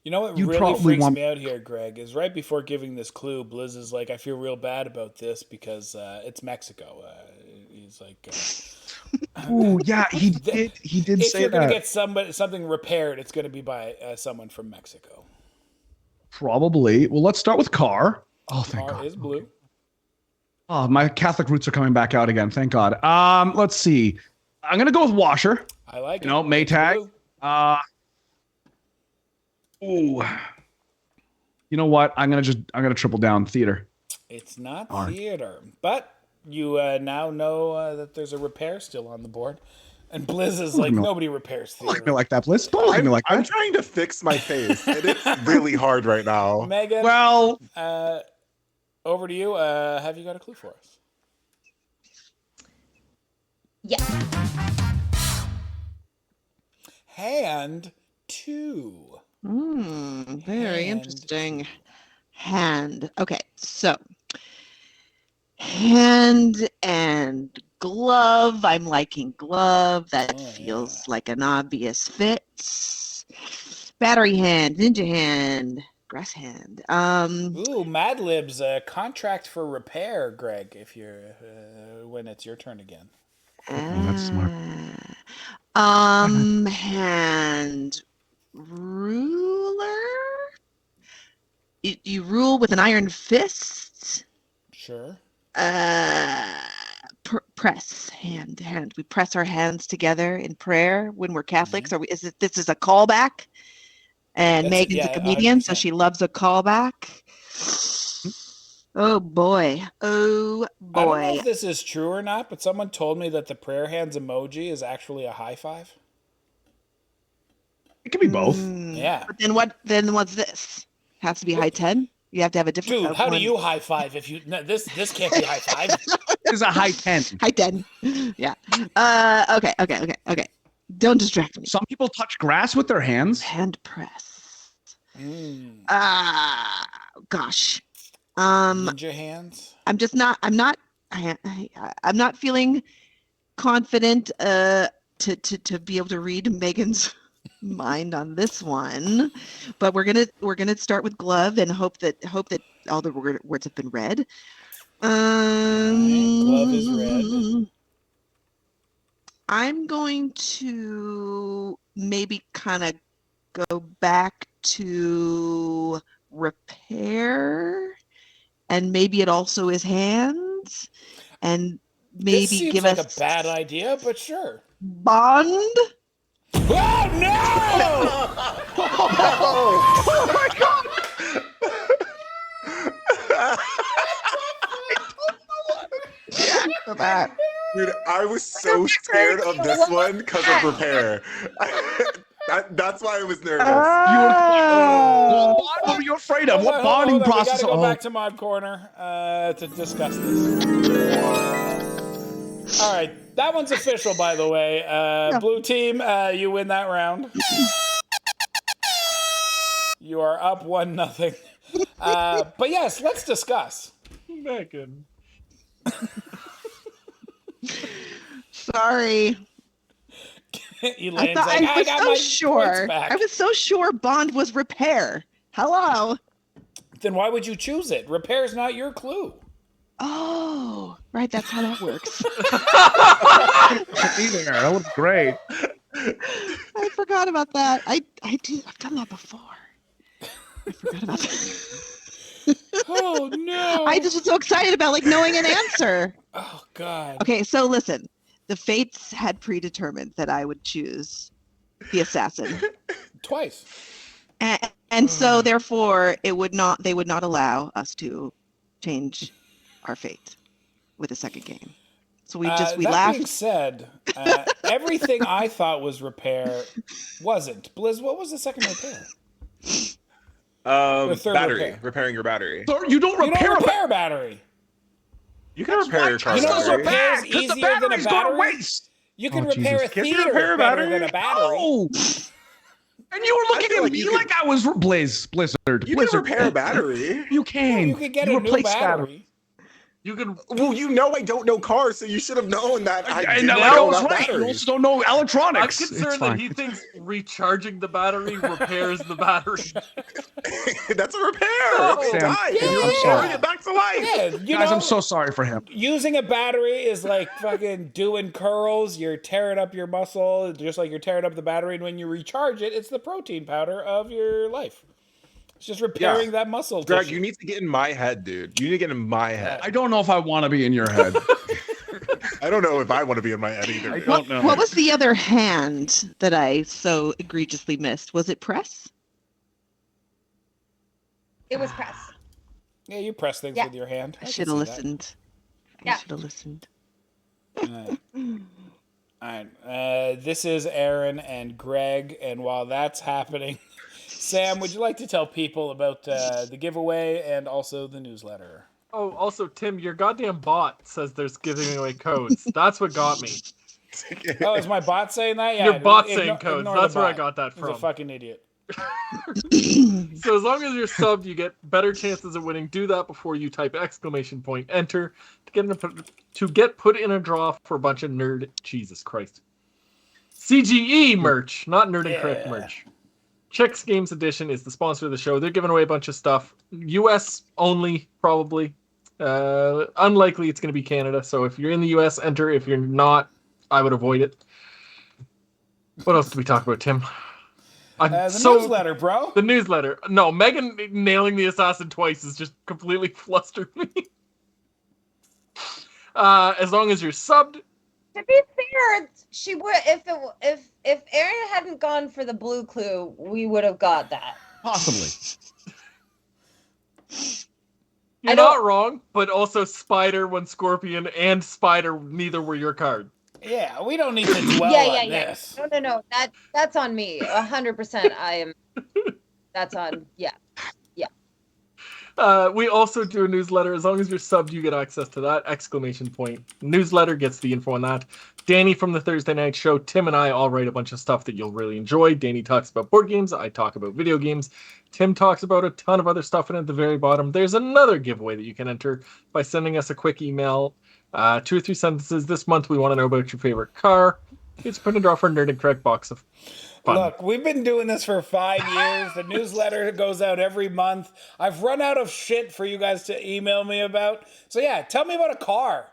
You know what
You
really
probably
freaks
want-
me out here, Greg, is right before giving this clue, Blizz is like, I feel real bad about this because it's Mexico. He's like,
Oh yeah, he did. He did
if
say
you're
that.
gonna get something repaired, it's gonna be by someone from Mexico.
Probably. Well, let's start with car. Oh, thank
Car
God.
is blue.
Oh, my Catholic roots are coming back out again. Thank God. Let's see. I'm gonna go with washer.
I like it.
You know,
It's
Maytag.
blue.
Oh. You know what? I'm gonna triple down theater.
It's not
Darn.
theater, but you now know that there's a repair still on the board. And Blizz is like,
No.
nobody repairs
Don't look at me
theater.
like that, Bliss. Don't look at me like
I'm
that.
trying to fix my face, and it's really hard right now.
Megan,
Well,
over to you. Have you got a clue for us?
Yes.
Hand 2.
Very
Hand.
interesting. Hand. Okay, so hand and glove. I'm liking glove. That
Oh,
feels like an obvious fit. Battery hand, ninja hand, grass hand.
Ooh, Mad Lib's contract for repair, Greg. If you're when it's your turn again.
that's smart.
Hand ruler. You rule with an iron fist.
Sure.
Press hand. We press our hands together in prayer when we're Catholics. This is a callback? And
That's-
Megan's
yeah,
a comedian, so
100%.
she loves a callback. Oh boy. Oh
I don't know
boy.
if this is true or not, but someone told me that the prayer hands emoji is actually a high five.
It could be both.
Yeah.
But then what's this? Has to be high 10? You have to have a different
Dude, how do
one.
you high five if you? No, this can't be high five.
It's a high 10.
High 10. Yeah. Okay. Don't distract me.
Some people touch grass with their hands.
Hand press.
Mm.
Gosh.
Ninja hands.
I'm not feeling confident to be able to read Megan's mind on this one, but we're gonna start with glove and hope that all the words have been read.
Glove is red.
I'm going to maybe kind of go back to repair, and maybe it also is hands, and maybe
This seems
give
like
us
a bad idea, but sure.
bond.
Oh no!
Oh my god!
For that.
Dude, I was so scared of this one because of repair. That's why I was nervous.
What bond were you afraid of? What bonding
Hold on.
process?
We gotta go back to Mod Corner to discuss this. All right, that one's official, by the way. Blue team, you win that round. You are up 1-0. But yes, let's discuss.
Megan.
Sorry.
Elaine's
I
like,
was
got
so
my
sure.
points back.
I was so sure bond was repair. Hello.
Then why would you choose it? Repair's not your clue.
Oh, right. That's how that works.
Be there. That was great.
I forgot about that. I've done that before. I forgot about that.
Oh no!
I just was so excited about knowing an answer.
Oh god.
Okay, so listen. The fates had predetermined that I would choose the assassin.
Twice.
And so therefore they would not allow us to change our fate with a second game. So we
that
laughed.
being said, everything I thought was repair wasn't. Blizz, what was the second repair? The third
Battery.
repair.
Repairing your battery.
So you don't
You
repair,
don't repair a battery.
You can repair your car
You know
battery.
repair's
because the
easier than a
battery's going to
battery?
waste.
You can
Oh,
repair
Jesus.
a
Can't you
theater
repair a
better
battery?
than a battery.
Oh. And you were looking
feel
at
like
me
you
like I was Blizzard.
You can repair a battery.
You can.
You could get a new
replace
battery.
You can.
Well, you know I don't know cars, so you should have known that I
And
didn't
that
know
was
about
right. You
batteries.
also don't know
I'm
electronics. It's
concerned
fine.
that he thinks recharging the battery repairs the battery.
That's a repair.
No.
It
Sam,
died.
yeah,
You're
I'm
sorry.
bring it back to life.
Yeah, you
Guys,
know,
I'm so sorry for him.
using a battery is like fucking doing curls. You're tearing up your muscle, just like you're tearing up the battery. And when you recharge it, it's the protein powder of your life. It's just repairing that muscle
Greg,
tissue.
you need to get in my head, dude. You need to get in my head.
I don't know if I want to be in your head.
I don't know if I want to be in my head either.
I
dude.
don't know.
What was the other hand that I so egregiously missed? Was it press?
It was press.
Yeah, you press things
Yeah.
with your hand.
I
can
should have
see that.
listened.
Yeah.
I should have listened.
All right. This is Aaron and Greg, and while that's happening, Sam, would you like to tell people about the giveaway and also the newsletter?
Oh, also, Tim, your goddamn bot says there's giving away codes. That's what got me.
Oh, is my bot saying that? Yeah,
Your bot's saying
ignore
codes.
the
That's where I
bot.
got that
He's a
from.
fucking idiot.
So as long as you're subbed, you get better chances of winning. Do that before you type ! Enter to get put in a draw for a bunch of nerd. Jesus Christ. CGE merch, not Nerd and Correct merch. Chicks Games Edition is the sponsor of the show. They're giving away a bunch of stuff. US only, probably. Unlikely it's going to be Canada. So if you're in the US, enter. If you're not, I would avoid it. What else do we talk about, Tim?
The newsletter, bro.
The newsletter. No, Megan nailing the assassin twice has just completely flustered me. As long as you're subbed.
To be fair, she would if Aaron hadn't gone for the blue clue, we would have got that.
Possibly.
You're not wrong, but also Spider, One Scorpion, and Spider, neither were your card.
Yeah, we don't need to dwell on this.
No. That's on me. 100%. That's on. Yeah.
We also do a newsletter. As long as you're subbed, you get access to that. ! Newsletter gets the info on that. Danny from the Thursday Night Show, Tim and I all write a bunch of stuff that you'll really enjoy. Danny talks about board games. I talk about video games. Tim talks about a ton of other stuff. And at the very bottom, there's another giveaway that you can enter by sending us a quick email. 2 or 3 sentences. This month, we want to know about your favorite car. It's put and draw for a Nerd and Correct box of fun.
Look, we've been doing this for 5 years. The newsletter goes out every month. I've run out of shit for you guys to email me about. So yeah, tell me about a car.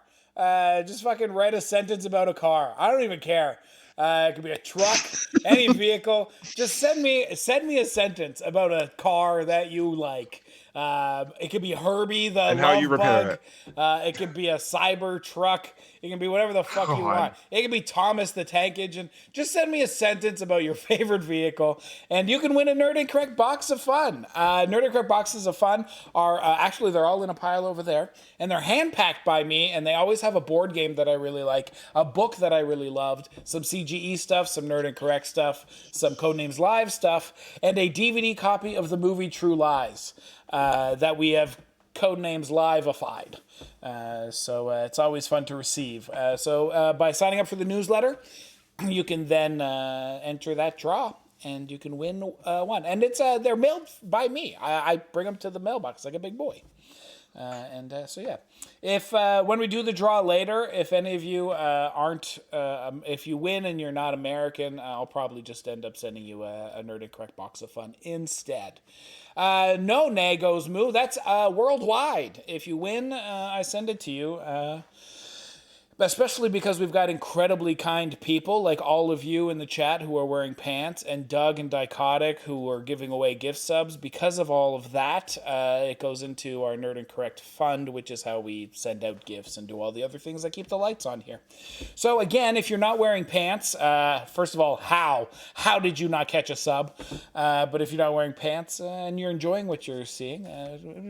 Just fucking write a sentence about a car. I don't even care. It could be a truck, any vehicle. Just send me a sentence about a car that you like. It could be Herbie the
And
love
how you repair
bug. It could be a cyber truck. It can be whatever the fuck you want. It can be Thomas the Tank Engine. Just send me a sentence about your favorite vehicle, and you can win a Nerd and Correct box of fun. Nerd and Correct boxes of fun are actually, they're all in a pile over there, and they're hand packed by me, and they always have a board game that I really like, a book that I really loved, some CGE stuff, some Nerd and Correct stuff, some Codenames Live stuff, and a DVD copy of the movie True Lies that we have Codenames Live-ified. So it's always fun to receive. So by signing up for the newsletter, you can then enter that draw, and you can win one. And it's they're mailed by me. I bring them to the mailbox like a big boy. So yeah, if when we do the draw later, if any of you aren't, if you win and you're not American, I'll probably just end up sending you a Nerd and Correct box of fun instead. No, Nagos Moo, that's worldwide. If you win, I send it to you. Especially because we've got incredibly kind people like all of you in the chat who are wearing pants, and Doug and Dichotic who are giving away gift subs. Because of all of that, it goes into our Nerd and Correct fund, which is how we send out gifts and do all the other things that keep the lights on here. So again, if you're not wearing pants, first of all, how did you not catch a sub? But if you're not wearing pants and you're enjoying what you're seeing,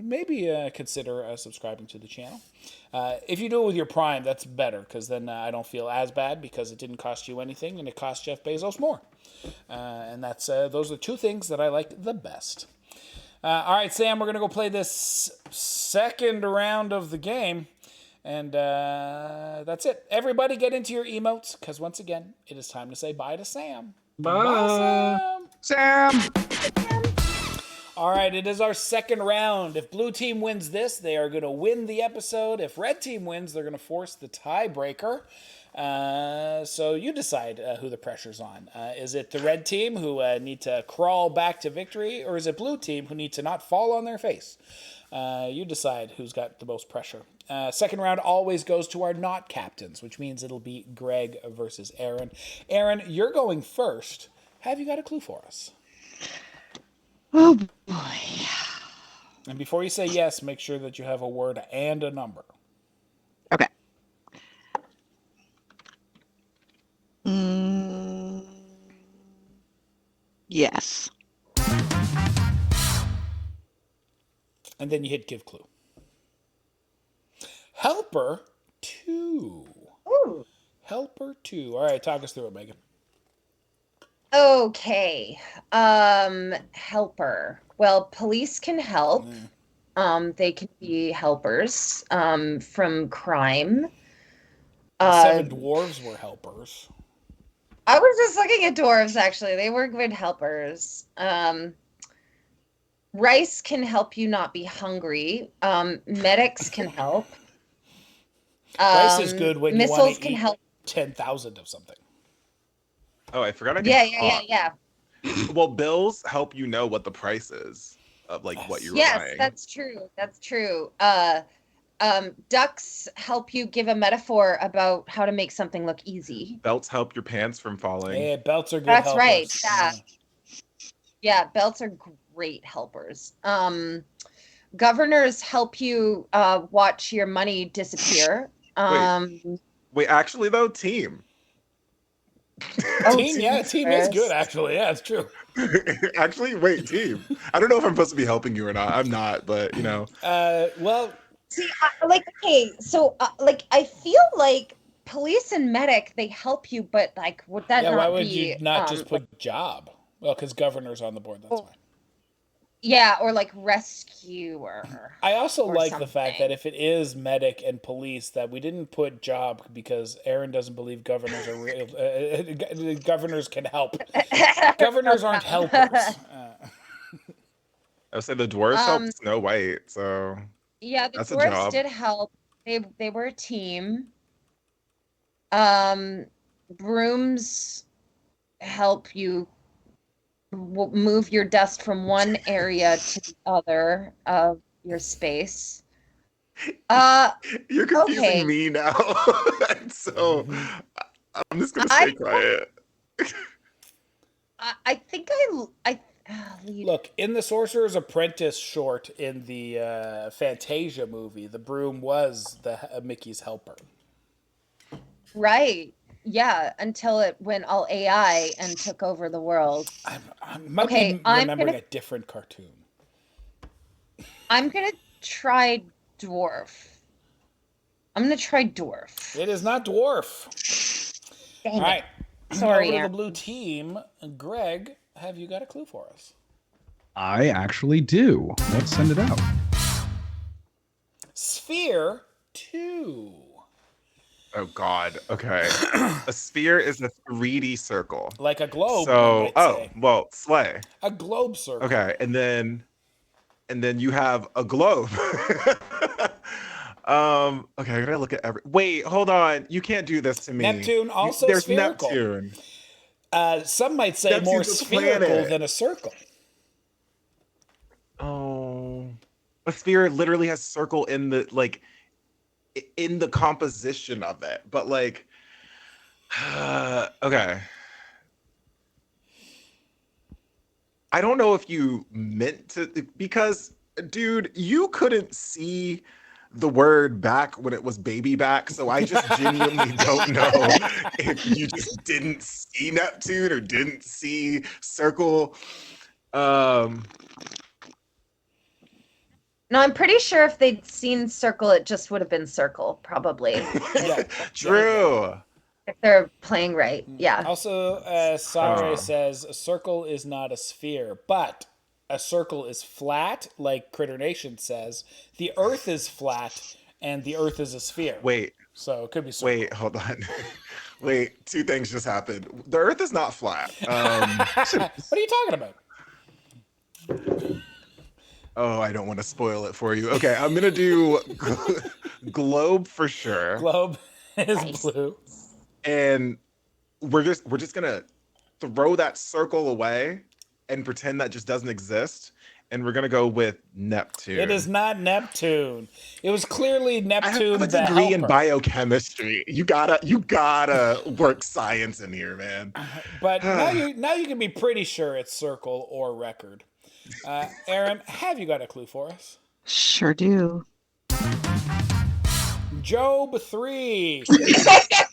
maybe consider subscribing to the channel. If you do it with your Prime, that's better, because then I don't feel as bad, because it didn't cost you anything and it cost Jeff Bezos more. And that's those are 2 things that I like the best. All right, Sam, we're going to go play this second round of the game. And that's it. Everybody get into your emotes, because once again, it is time to say bye to Sam.
Bye.
Sam.
All right, it is our second round. If blue team wins this, they are going to win the episode. If red team wins, they're going to force the tiebreaker. So you decide who the pressure's on. Is it the red team who need to crawl back to victory, or is it blue team who need to not fall on their face? You decide who's got the most pressure. Second round always goes to our not captains, which means it'll be Greg versus Aaron. Aaron, you're going first. Have you got a clue for us?
Oh boy.
And before you say yes, make sure that you have a word and a number.
Okay. Yes.
And then you hit give clue. Helper 2.
Ooh.
Helper 2. All right, talk us through it, Megan.
Okay. Helper. Well, police can help. They can be helpers from crime.
The 7 dwarves were helpers.
I was just looking at dwarves, actually. They were good helpers. Rice can help you not be hungry. Medics can help.
Rice is good when you want
missiles
to
can
eat
help.
10,000 of something.
Oh, I forgot I can
Yeah.
Well, bills help you know what the price is of like what you're
Yes,
buying.
that's true. Ducks help you give a metaphor about how to make something look easy.
Belts help your pants from falling.
Yeah, belts are good
That's
helpers.
right. Yeah, belts are great helpers. Governors help you watch your money disappear.
Wait, actually though, team.
Team is good, actually. Yeah, it's true.
Actually, wait, team. I don't know if I'm supposed to be helping you or not. I'm not, but you know.
Well,
see, I feel like police and medic, they help you, but like, would that not be...
why would you not just put job? Well, because governor's on the board, that's fine.
Yeah, or like rescuer.
I also
Or
like the fact that
something.
if it is medic and police, that we didn't put job because Aaron doesn't believe governors are real. Governors can help. Governors aren't helpers.
I would say the dwarves
Um,
helped Snow White, so
yeah, the
that's a
dwarves
job.
did help. They were a team. Um, brooms help you move your dust from one area to the other of your space. Uh,
You're confusing
okay.
me now. And so
Mhm.
I'm just gonna
I
stay quiet.
I think I lead.
Look, in the Sorcerer's Apprentice short in the Fantasia movie, the broom was the Mickey's helper.
Right. Yeah, until it went all AI and took over the world.
I might
Okay,
be remembering a different cartoon.
I'm gonna try dwarf. I'm gonna try dwarf.
It is not dwarf.
Dang
All
it.
right.
Sorry,
Over to the
Aaron.
blue team. Greg, have you got a clue for us?
I actually do. Let's send it out.
Sphere 2.
Oh God. Okay. A sphere is a 3D circle.
Like a globe, one
So,
might say.
well, slay.
A globe circle.
Okay, and then you have a globe. Okay, I gotta look at every. Wait, hold on. You can't do this to me.
Neptune, also
There's
spherical.
Neptune.
Some might say more
Neptune's a
spherical
planet.
than a circle.
Oh, a sphere literally has circle in the in the composition of it, but like, okay. I don't know if you meant to because, dude, you couldn't see the word back when it was baby back, so I just genuinely don't know if you just didn't see Neptune or didn't see circle. Um,
No, I'm pretty sure if they'd seen circle, it just would have been circle, probably.
Yeah.
True.
If they're playing right. Yeah.
Also, Sare
Huh.
says a circle is not a sphere, but a circle is flat, like Critter Nation says. The Earth is flat, and the Earth is a sphere.
Wait,
So it could be circle.
wait, hold on. Wait, two things just happened. The Earth is not flat.
What are you talking about?
Oh, I don't want to spoil it for you. Okay, I'm gonna do globe for sure,
Globe is
Nice.
blue.
and we're just gonna throw that circle away and pretend that just doesn't exist, and we're gonna go with Neptune.
It is not Neptune. It was clearly
I
Neptune
have a
the
degree in
helper.
biochemistry. You gotta work science in here, man.
But now you can be pretty sure it's circle or record. Aaron, have you got a clue for us?
Sure do.
Job 3.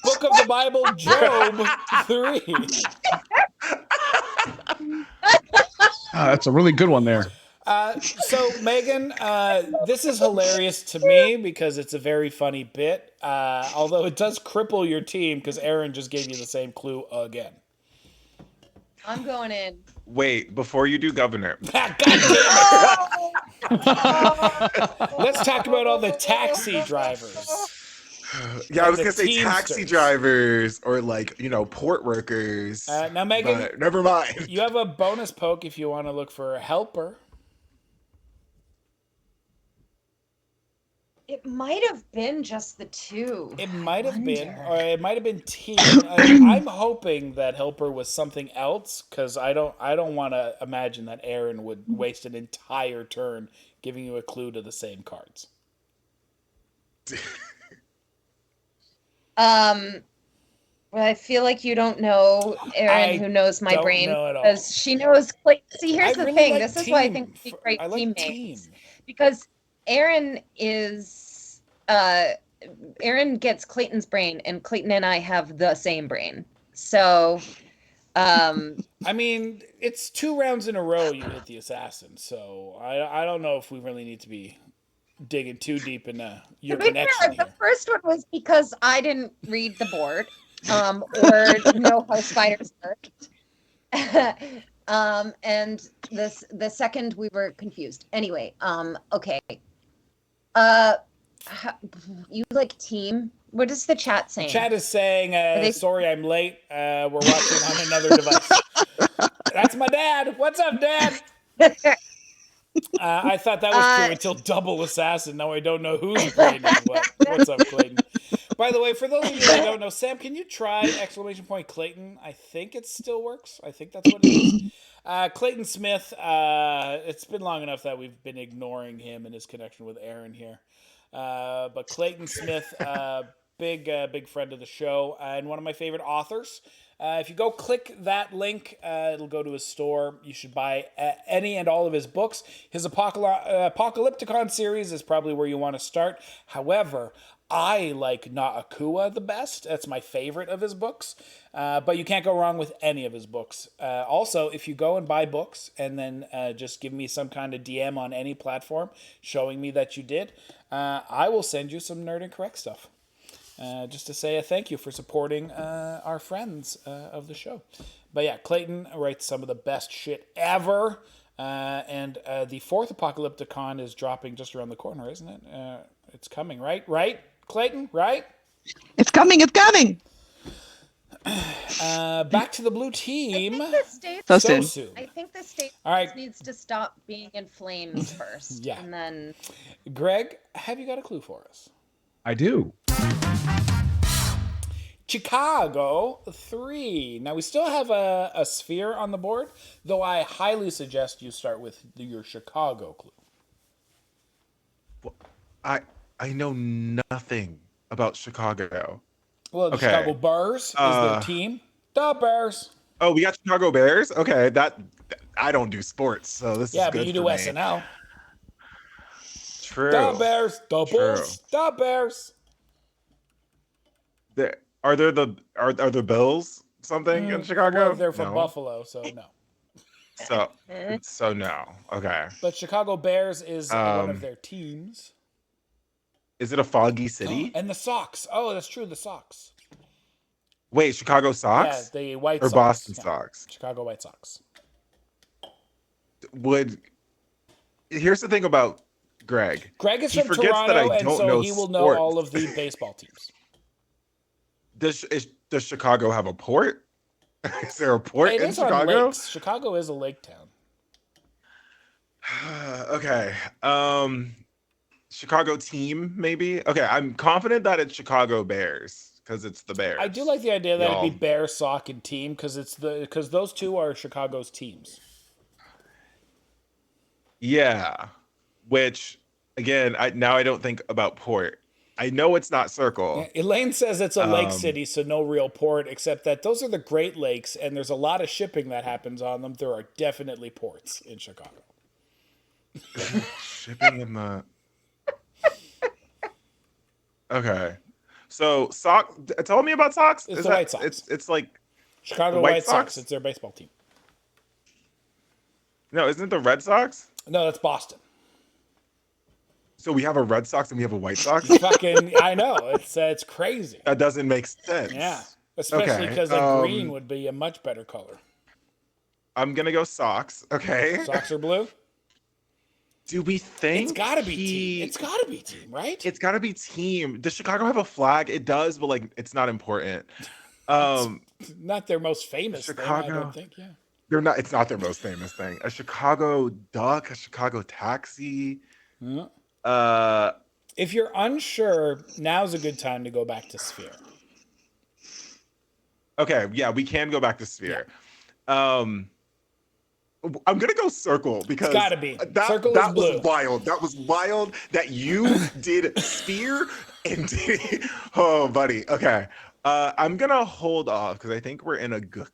Book of the Bible, Job 3.
That's a really good one there.
So, Megan, this is hilarious to me because it's a very funny bit, although it does cripple your team because Aaron just gave you the same clue again.
I'm going in.
Wait, before you do governor,
God damn it! Let's talk about all the taxi drivers.
yeah, I was
the
gonna say taxi
Teamsters.
drivers or port workers.
Now, Megan,
but never mind.
you have a bonus poke if you want to look for a helper.
It might have been just the two.
It might have been,
wonder.
or it might have been team. I'm hoping that helper was something else because I don't want to imagine that Aaron would waste an entire turn giving you a clue to the same cards.
Well, I feel like you don't know Erin,
I
who knows my
don't
brain,
know at all.
because she knows. See, here's
I
the
really
thing.
like
This is
team.
why I think we'd be great
I like
teammates.
team.
Because Erin is, Erin gets Clayton's brain, and Clayton and I have the same brain. So,
I mean, it's 2 rounds in a row you hit the assassin, so I don't know if we really need to be digging too deep into your
to be
connection
fair,
here.
the first one was because I didn't read the board, or know how spiders worked. And the second we were confused. Anyway, okay. Uh, you like team? What is the chat saying?
Chat is saying,
they-
sorry I'm late. We're watching on another device. That's my dad. What's up, Dad? I thought that was true until Double Assassin. Now I don't know who's brain is what. What's up, Clayton? By the way, for those of you that don't know, Sam, can you try exclamation point Clayton? I think it still works. I think that's what it is. Clayton Smith, it's been long enough that we've been ignoring him and his connection with Aaron here. But Clayton Smith, big friend of the show, and one of my favorite authors. If you go click that link, it'll go to his store. You should buy any and all of his books. His Apocalypticon series is probably where you want to start. However, I like Naakua the best. That's my favorite of his books. But you can't go wrong with any of his books. Also, if you go and buy books and then just give me some kind of DM on any platform showing me that you did, I will send you some Nerd and Correct stuff. Just to say a thank you for supporting our friends of the show. But yeah, Clayton writes some of the best shit ever. And the fourth Apocalypticon is dropping just around the corner, isn't it? It's coming, right? Right, Clayton? Right?
It's coming. It's coming.
Back to the blue team.
I think the state,
So
So
soon.
soon.
I think the state
All right.
needs to stop being in flames first.
Yeah.
And then
Greg, have you got a clue for us?
I do.
Chicago 3. Now, we still have a sphere on the board, though I highly suggest you start with your Chicago clue.
I know nothing about Chicago.
Well, the
Okay.
Chicago Bears is their team. The Bears.
Oh, we got Chicago Bears. Okay, that I don't do sports, so this
Yeah,
is
but
good
you
for
do
me.
SNL.
True.
The Bears. The
True.
Bulls. The Bears.
Are the Bills something in Chicago?
Well, they're from
No?
Buffalo, so no.
So no. Okay.
But Chicago Bears is one of
Um,
their teams.
Is it a foggy city?
And the Sox. Oh, that's true. The Sox.
Wait, Chicago
Yeah,
Sox
the White
or
Sox.
Boston
Yeah,
Sox?
Chicago White Sox.
Here's the thing about Greg.
Greg is
He
from
forgets that I
Toronto, and
don't
so
know
he will know
sports.
all of the baseball teams.
Does Chicago have a port? Is there a port
It
in
is on
Chicago?
lakes. Chicago is a lake town.
Okay. Chicago team, maybe? Okay, I'm confident that it's Chicago Bears because it's the Bears.
I do like the idea that
Y'all.
it'd be Bear, Sock, and team because those two are Chicago's teams.
Yeah. Which again, I don't think about port. I know it's not circle.
Elaine says it's a lake
Um,
city, so no real port, except that those are the Great Lakes, and there's a lot of shipping that happens on them. There are definitely ports in Chicago.
Shipping in the. Okay. So Sox. Tell me about Sox.
It's the White Sox.
It's like
Chicago
The White
White Sox.
Sox?
It's their baseball team.
no, isn't it the Red Sox?
No, that's Boston.
So we have a Red Sox and we have a White Sox.
Fucking, I know. It's crazy.
That doesn't make sense.
Yeah. Especially
Okay,
because green would be a much better color.
I'm gonna go Sox. Okay.
Sox are blue?
Do we think
It's gotta be
he-
team. It's gotta be team, right?
It's gotta be team. Does Chicago have a flag? It does, but like it's not important.
Not their most famous thing, I
Chicago.
don't think. Yeah.
They're not. It's not their most famous thing. A Chicago duck, a Chicago taxi.
Yeah.
If
If you're unsure, now's a good time to go back to Sphere.
Okay, yeah, we can go back to Sphere. I'm gonna go Circle because
It's gotta be.
that,
Circle is
that
blue.
was wild. That was wild that you did Sphere and did. Oh, buddy. Okay, I'm gonna hold off because I think we're in a good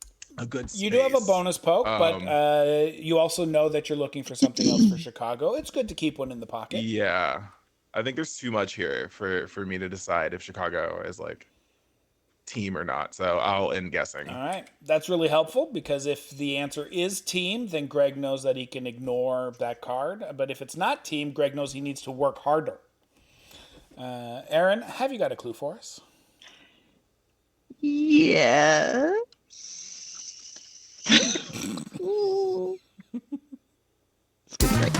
space.
You do have a bonus poke, but you also know that you're looking for something else for Chicago. It's good to keep one in the pocket.
Yeah, I think there's too much here for me to decide if Chicago is like team or not. So I'll end guessing.
All right. That's really helpful because if the answer is team, then Greg knows that he can ignore that card. But if it's not team, Greg knows he needs to work harder. Aaron, have you got a clue for us?
Yeah. It's gonna be great.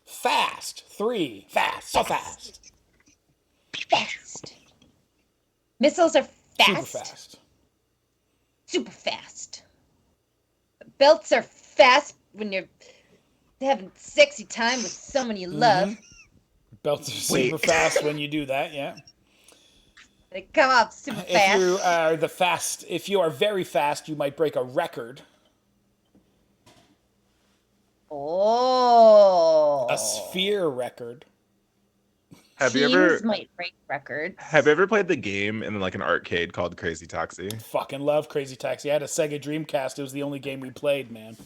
Fast. 3. Fast. So fast.
Fast. Missiles are
Super
fast.
fast.
Super fast. Belts are fast when you're having sexy time with someone you love.
Belts are super fast when you do that, yeah.
They come off super
If you
fast.
are if you are very fast, you might break a record.
Oh.
A sphere record.
Have
Teams
you ever
might break records.
played the game in like an arcade called Crazy Taxi?
Fucking love Crazy Taxi. I had a Sega Dreamcast. It was the only game we played, man.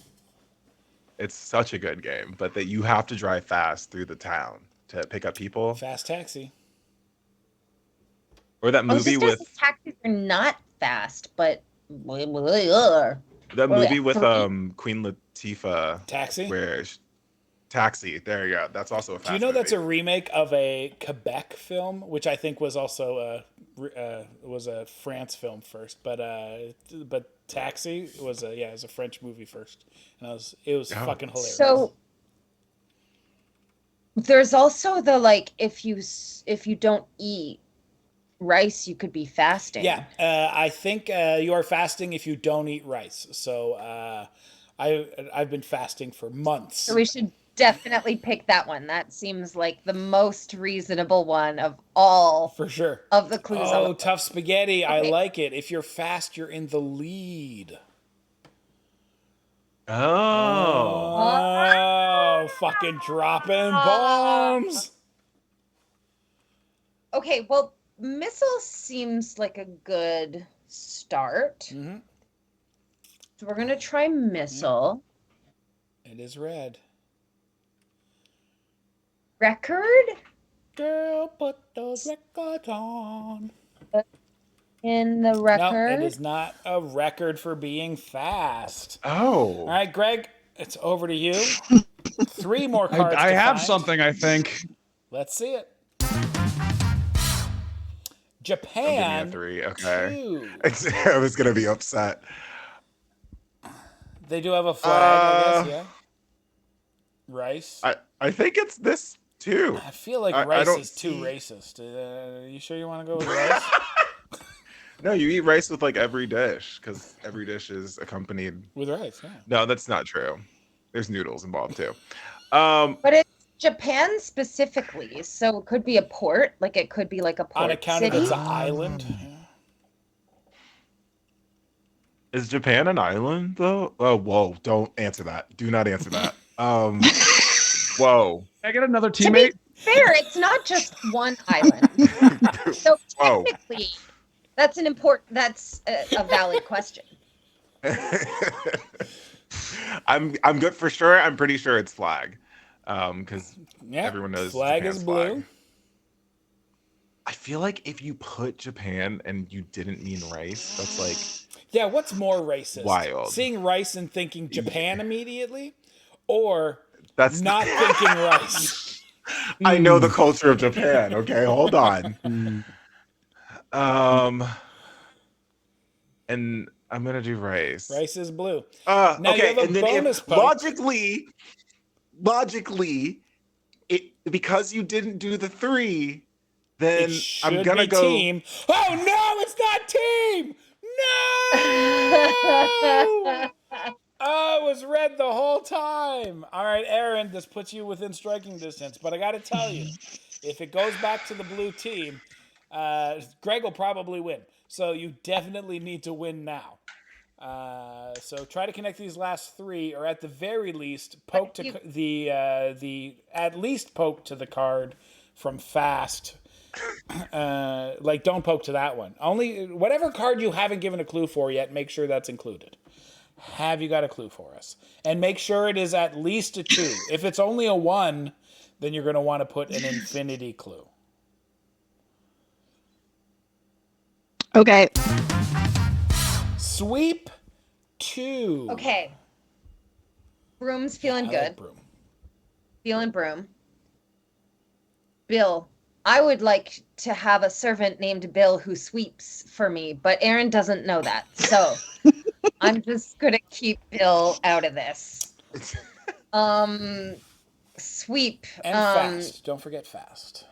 It's such a good game, but that you have to drive fast through the town to pick up people.
Fast Taxi.
Or that movie with
taxis are not fast, but
that movie with
three.
Queen Latifah
Taxi?
where Taxi. There you go. That's also a fast
Do you know that's a
movie.
remake of a Quebec film, which I think was also a France film first, but Taxi was it was a French movie first, and it was fucking hilarious.
So there's also the like if you don't eat rice, you could be fasting.
Yeah, I think you are fasting if you don't eat rice. So I've been fasting for months.
So we should definitely pick that one. That seems like the most reasonable one of all
For sure.
of the clues.
Oh, tough spaghetti. I
Okay.
like it. If you're fast, you're in the lead.
Oh.
Oh, fucking dropping bombs.
Okay, well, missile seems like a good start.
Mm-hmm.
So we're gonna try missile.
It is red.
Record
Girl, put those records on.
in the record.
No, it is not a record for being fast.
Oh.
All right, Greg, it's over to you. 3 more cards.
I
to
have
find.
something, I think.
Let's see it.
Give me a
Japan.
3. Okay.
2.
I was gonna be upset.
They do have a flag, I guess, yeah. Rice.
I think it's this too.
I feel like
I
rice
don't
is too
see-
racist. You sure you want to go with rice?
No, you eat rice with like every dish because every dish is accompanied.
With rice, yeah.
No, that's not true. There's noodles involved too.
But it's Japan specifically, so it could be a port. Like it could be like a port
On account
city.
of it's an island. Yeah.
Is Japan an island though? Oh, whoa! Don't answer that. Do not answer that. Whoa.
Can I get another
To be
teammate?
fair, it's not just one island. So
Whoa.
technically, that's a valid question.
I'm good for sure. I'm pretty sure it's flag. Because
Yeah,
everyone knows
flag
Japan's
is blue.
flag. I feel like if you put Japan and you didn't mean rice, that's like
Yeah, what's more racist?
Wild.
Seeing rice and thinking Japan immediately, or
that's
not thinking rice?
I know the culture of Japan. Okay, hold on. And I'm gonna do rice.
Rice is blue. Now you
Okay,
have a
and then
bonus
if
point.
logically, it because you didn't do the 3, then
It should
I'm gonna
be
go.
team. Oh no, it's not team. No. Oh, it was red the whole time. All right, Aaron, this puts you within striking distance, but I got to tell you, if it goes back to the blue team, Greg will probably win. So you definitely need to win now. So try to connect these last 3, or at the very least, poke to at least poke to the card from fast. Like don't poke to that one. Only whatever card you haven't given a clue for yet, make sure that's included. Have you got a clue for us? And make sure it is at least a 2. If it's only a 1, then you're going to want to put an infinity clue.
Okay.
Sweep 2.
Okay. Broom's feeling
I
good.
like broom.
Feeling broom. Bill. I would like to have a servant named Bill who sweeps for me, but Aaron doesn't know that. So I'm just gonna keep Bill out of this. Sweep.
And fast. Don't forget fast.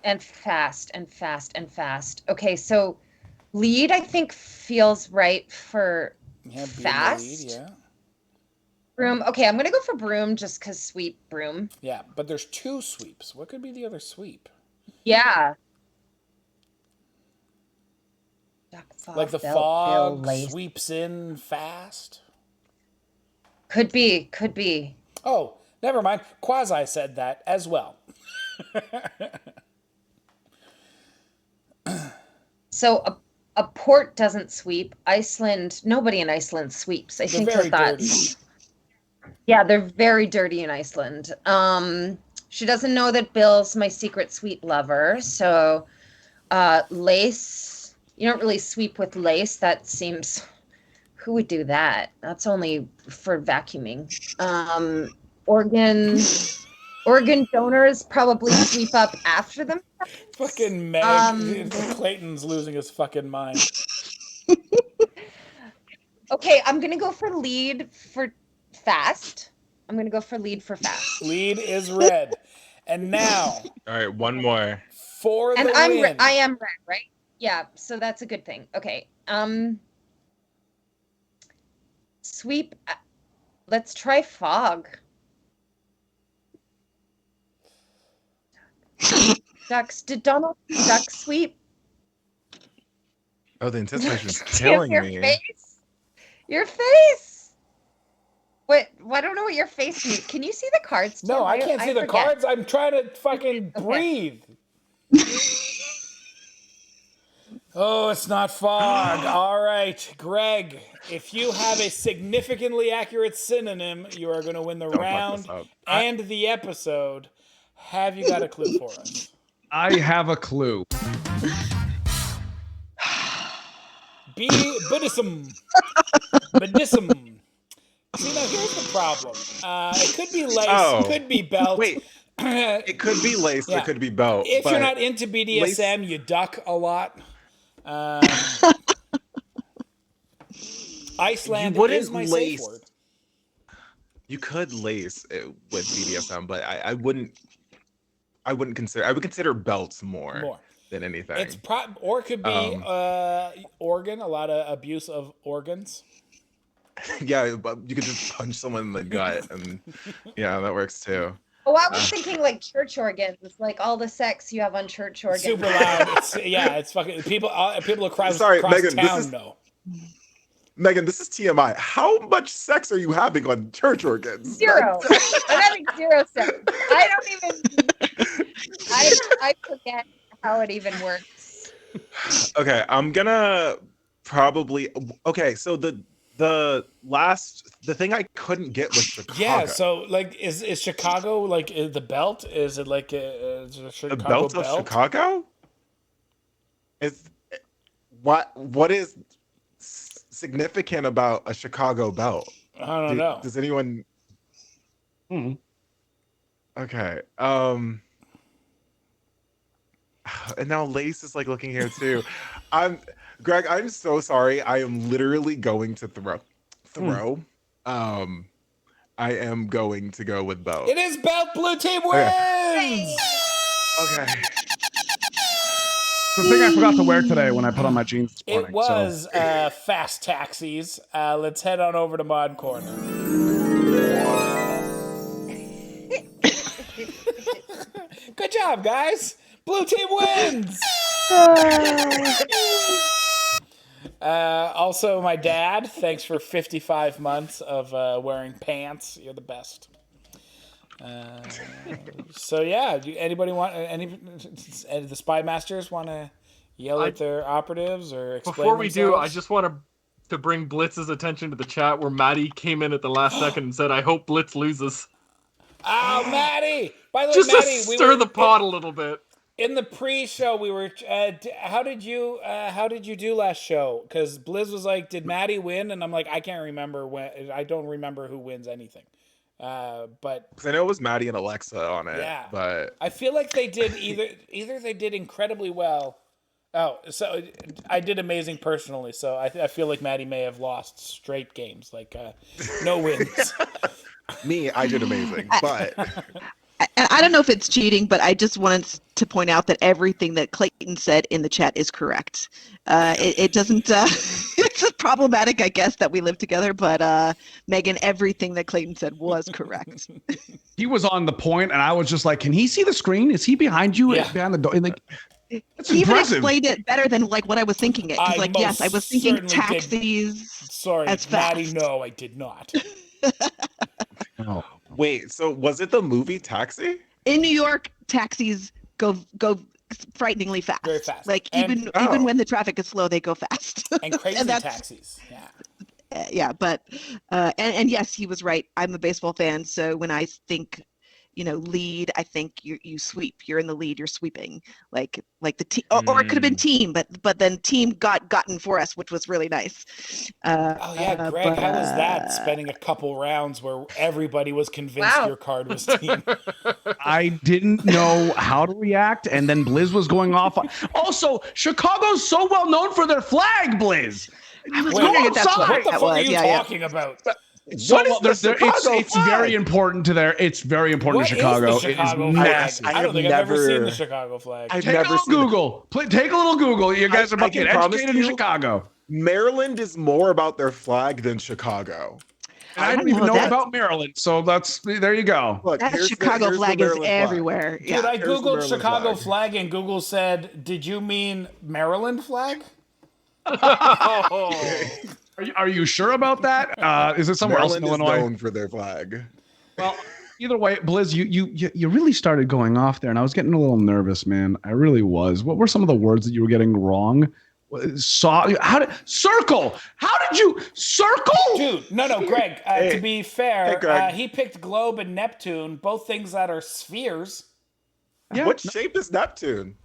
And fast and fast and fast. Okay, so lead I think feels right for fast.
Yeah.
Broom. Okay, I'm gonna go for broom just because sweep broom.
Yeah, but there's 2 sweeps. What could be the other sweep?
Yeah. Duck, fog,
Like the
bell,
fog
bill, lace.
sweeps in fast?
Could be.
Oh, never mind. Quasi said that as well.
So a port doesn't sweep. Iceland, nobody in Iceland sweeps. I think
very
that's
dirty.
Yeah, they're very dirty in Iceland. She doesn't know that Bill's my secret sweet lover. So lace, you don't really sweep with lace. That seems, who would do that? That's only for vacuuming. Organ donors probably sweep up after them.
Fucking Meg. Clayton's losing his fucking mind.
Okay, I'm gonna go for lead for fast. I'm gonna go for lead for fast.
Lead is red. And now.
All right, one more.
For the
and
win.
I am red, right? Yeah, so that's a good thing. Okay. Sweep. Let's try fog. Ducks. Did Donald Duck sweep?
Oh, the anticipation's killing me.
Your face. What? I don't know what your face means. Can you see the cards?
No, I can't see the cards. I'm trying to fucking breathe. Oh, it's not fog. All right, Greg, if you have a significantly accurate synonym, you are going to win the round and the episode. Have you got a clue for us?
I have a clue.
Buddhism. Buddhism. See, now here's the problem. It could be lace, could be belt.
Wait, it could be lace, it could be belt.
If you're not into BDSM, you duck a lot. Iceland is my safe word.
You could lace it with BDSM, but I wouldn't consider. I would consider belts more than anything.
It's or it could be organ. A lot of abuse of organs.
Yeah, but you could just punch someone in the gut, and yeah, that works too.
Oh, I was thinking like church organs. It's like all the sex you have on church organs.
Super loud. It's fucking people across
Megan,
town know.
Megan, this is TMI. How much sex are you having on church organs?
0. I'm having 0 sex. I don't even. I forget how it even works.
Okay, I'm gonna probably. Okay, so the thing I couldn't get was Chicago.
Yeah, so like, is Chicago like the belt? Is it like a Chicago
the belt of Chicago? What is significant about a Chicago belt?
I don't know.
Does anyone? Okay. And now Lace is like looking here too. Greg, I'm so sorry. I am literally going to throw. I am going to go with belt.
It is belt. Blue team wins.
Okay.
The thing I forgot to wear today when I put on my jeans this morning.
It was fast taxis. Let's head on over to Mod Corner. Good job, guys. Blue team wins. Also, my dad, thanks for 55 months of wearing pants. You're the best. So yeah, anybody want the Spy Masters want to yell at their operatives or explain
before we
themselves?
do? I just want to bring Blitz's attention to the chat where Maddie came in at the last second and said, "I hope Blitz loses."
Oh, Maddie! By the way,
Just
Maddie,
to stir the pot a little bit.
In the pre-show, we were. How did you do last show? Because Blizz was like, "Did Maddie win?" And I'm like, "I can't remember when. I don't remember who wins anything." But
because I know it was Maddie and Alexa on it.
Yeah,
but
I feel like they did either they did incredibly well. Oh, so I did amazing personally. So I feel like Maddie may have lost straight games, like no wins.
Me, I did amazing, but
I don't know if it's cheating, but I just wanted to point out that everything that Clayton said in the chat is correct. It doesn't. It's problematic, I guess, that we live together. But Megan, everything that Clayton said was correct.
He was on the point, and I was just like, "Can he see the screen? Is he behind you?
Yeah.
Behind the door?" And like, that's
He even
impressive.
explained it better than like what I was thinking it. He's
I
like,
most
yes, I was thinking
certainly did.
taxis.
Sorry,
That's
Maddie.
fast.
No, I did not.
Oh.
wait, so was it the movie Taxi?
In New York, taxis go frighteningly fast.
Very fast.
Like
And-
even when the traffic is slow, they go fast.
And crazy
that's-
taxis. Yeah.
Yeah, but and yes, he was right. I'm a baseball fan, so when I think, lead, I think you sweep. You're in the lead. You're sweeping, like the team, or it could have been team, but then team gotten for us, which was really nice.
Oh yeah, Greg, how was that? Spending a couple rounds where everybody was convinced
Wow.
your card was team.
I didn't know how to react, and then Blizz was going off. Also, Chicago's so well known for their flag, Blizz.
I was
Wait,
wondering if that's
outside.
what
What the
that
fuck are
was.
you
Yeah.
talking about?
So
What is
well,
the Chicago
it's
flag?
very important to their. It's very important
What
to
is
Chicago.
the Chicago
it is
flag?
massive.
I
I don't
have
think I've ever seen
never-
the Chicago flag.
I've
Take a
never
little
seen it.
Google. Take a little Google. You guys are
I
about to
can
get
promise
educated in
you-
Chicago.
Maryland is more about their flag than Chicago.
And I don't
know
even know
that.
about Maryland, so there you go.
Look,
That
here's
Chicago
here's the
flag is
Maryland flag.
everywhere.
Dude,
Yeah.
I
here's the
googled
Maryland
Chicago
flag.
flag and Google said, "Did you mean Maryland flag?"
Are you sure about that? Is it somewhere
Maryland
else
is
in Illinois?
known for their flag.
Well, either way, Blizz, you really started going off there, and I was getting a little nervous, man. I really was. What were some of the words that you were getting wrong? Circle? How did you circle?
Dude, no, Greg.
Hey.
To be fair,
Hey, Greg.
he picked globe and Neptune, both things that are spheres.
Yeah.
What shape is Neptune?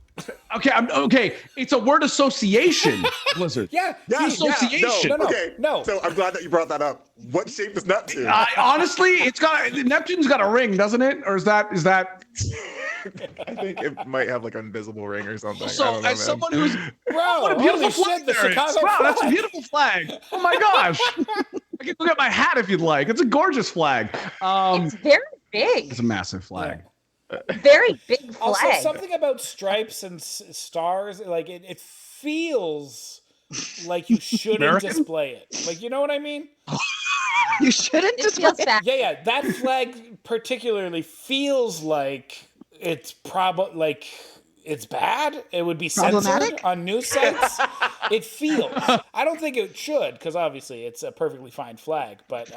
Okay. It's a word association, Blizzard.
Yeah.
It's association.
No,
okay.
no.
So I'm glad that you brought that up. What shape is Neptune?
Honestly, Neptune's got a ring, doesn't it? Or is that?
I think it might have like an invisible ring or something. I
So,
don't know,
as
man.
someone who's
Bro,
what a beautiful
holy
flag
shit, the
there is.
Chicago
Wow,
flag.
that's a beautiful flag. Oh my gosh. I can look at my hat if you'd like. It's a gorgeous flag.
It's very big.
It's a massive flag.
Very big flag.
Also, something about stripes and stars, like it feels like you shouldn't
American?
display it. Like, you know what I mean?
You shouldn't
It
just.
feels fast.
Yeah. That flag particularly feels like it's probably like it's bad. It would be censored
Problematic?
on news sites. It feels. I don't think it should, because obviously it's a perfectly fine flag. But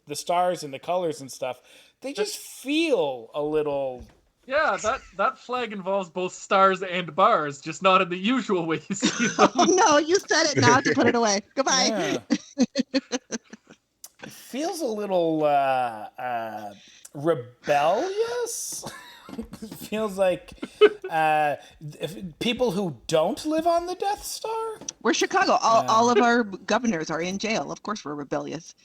the stars and the colors and stuff, they just feel a little.
Yeah, that flag involves both stars and bars, just not in the usual way you see them.
Oh no, you said it. Now I have to put it away. Goodbye.
Yeah. It feels a little rebellious. It feels like people who don't live on the Death Star.
We're Chicago. All of our governors are in jail. Of course, we're rebellious.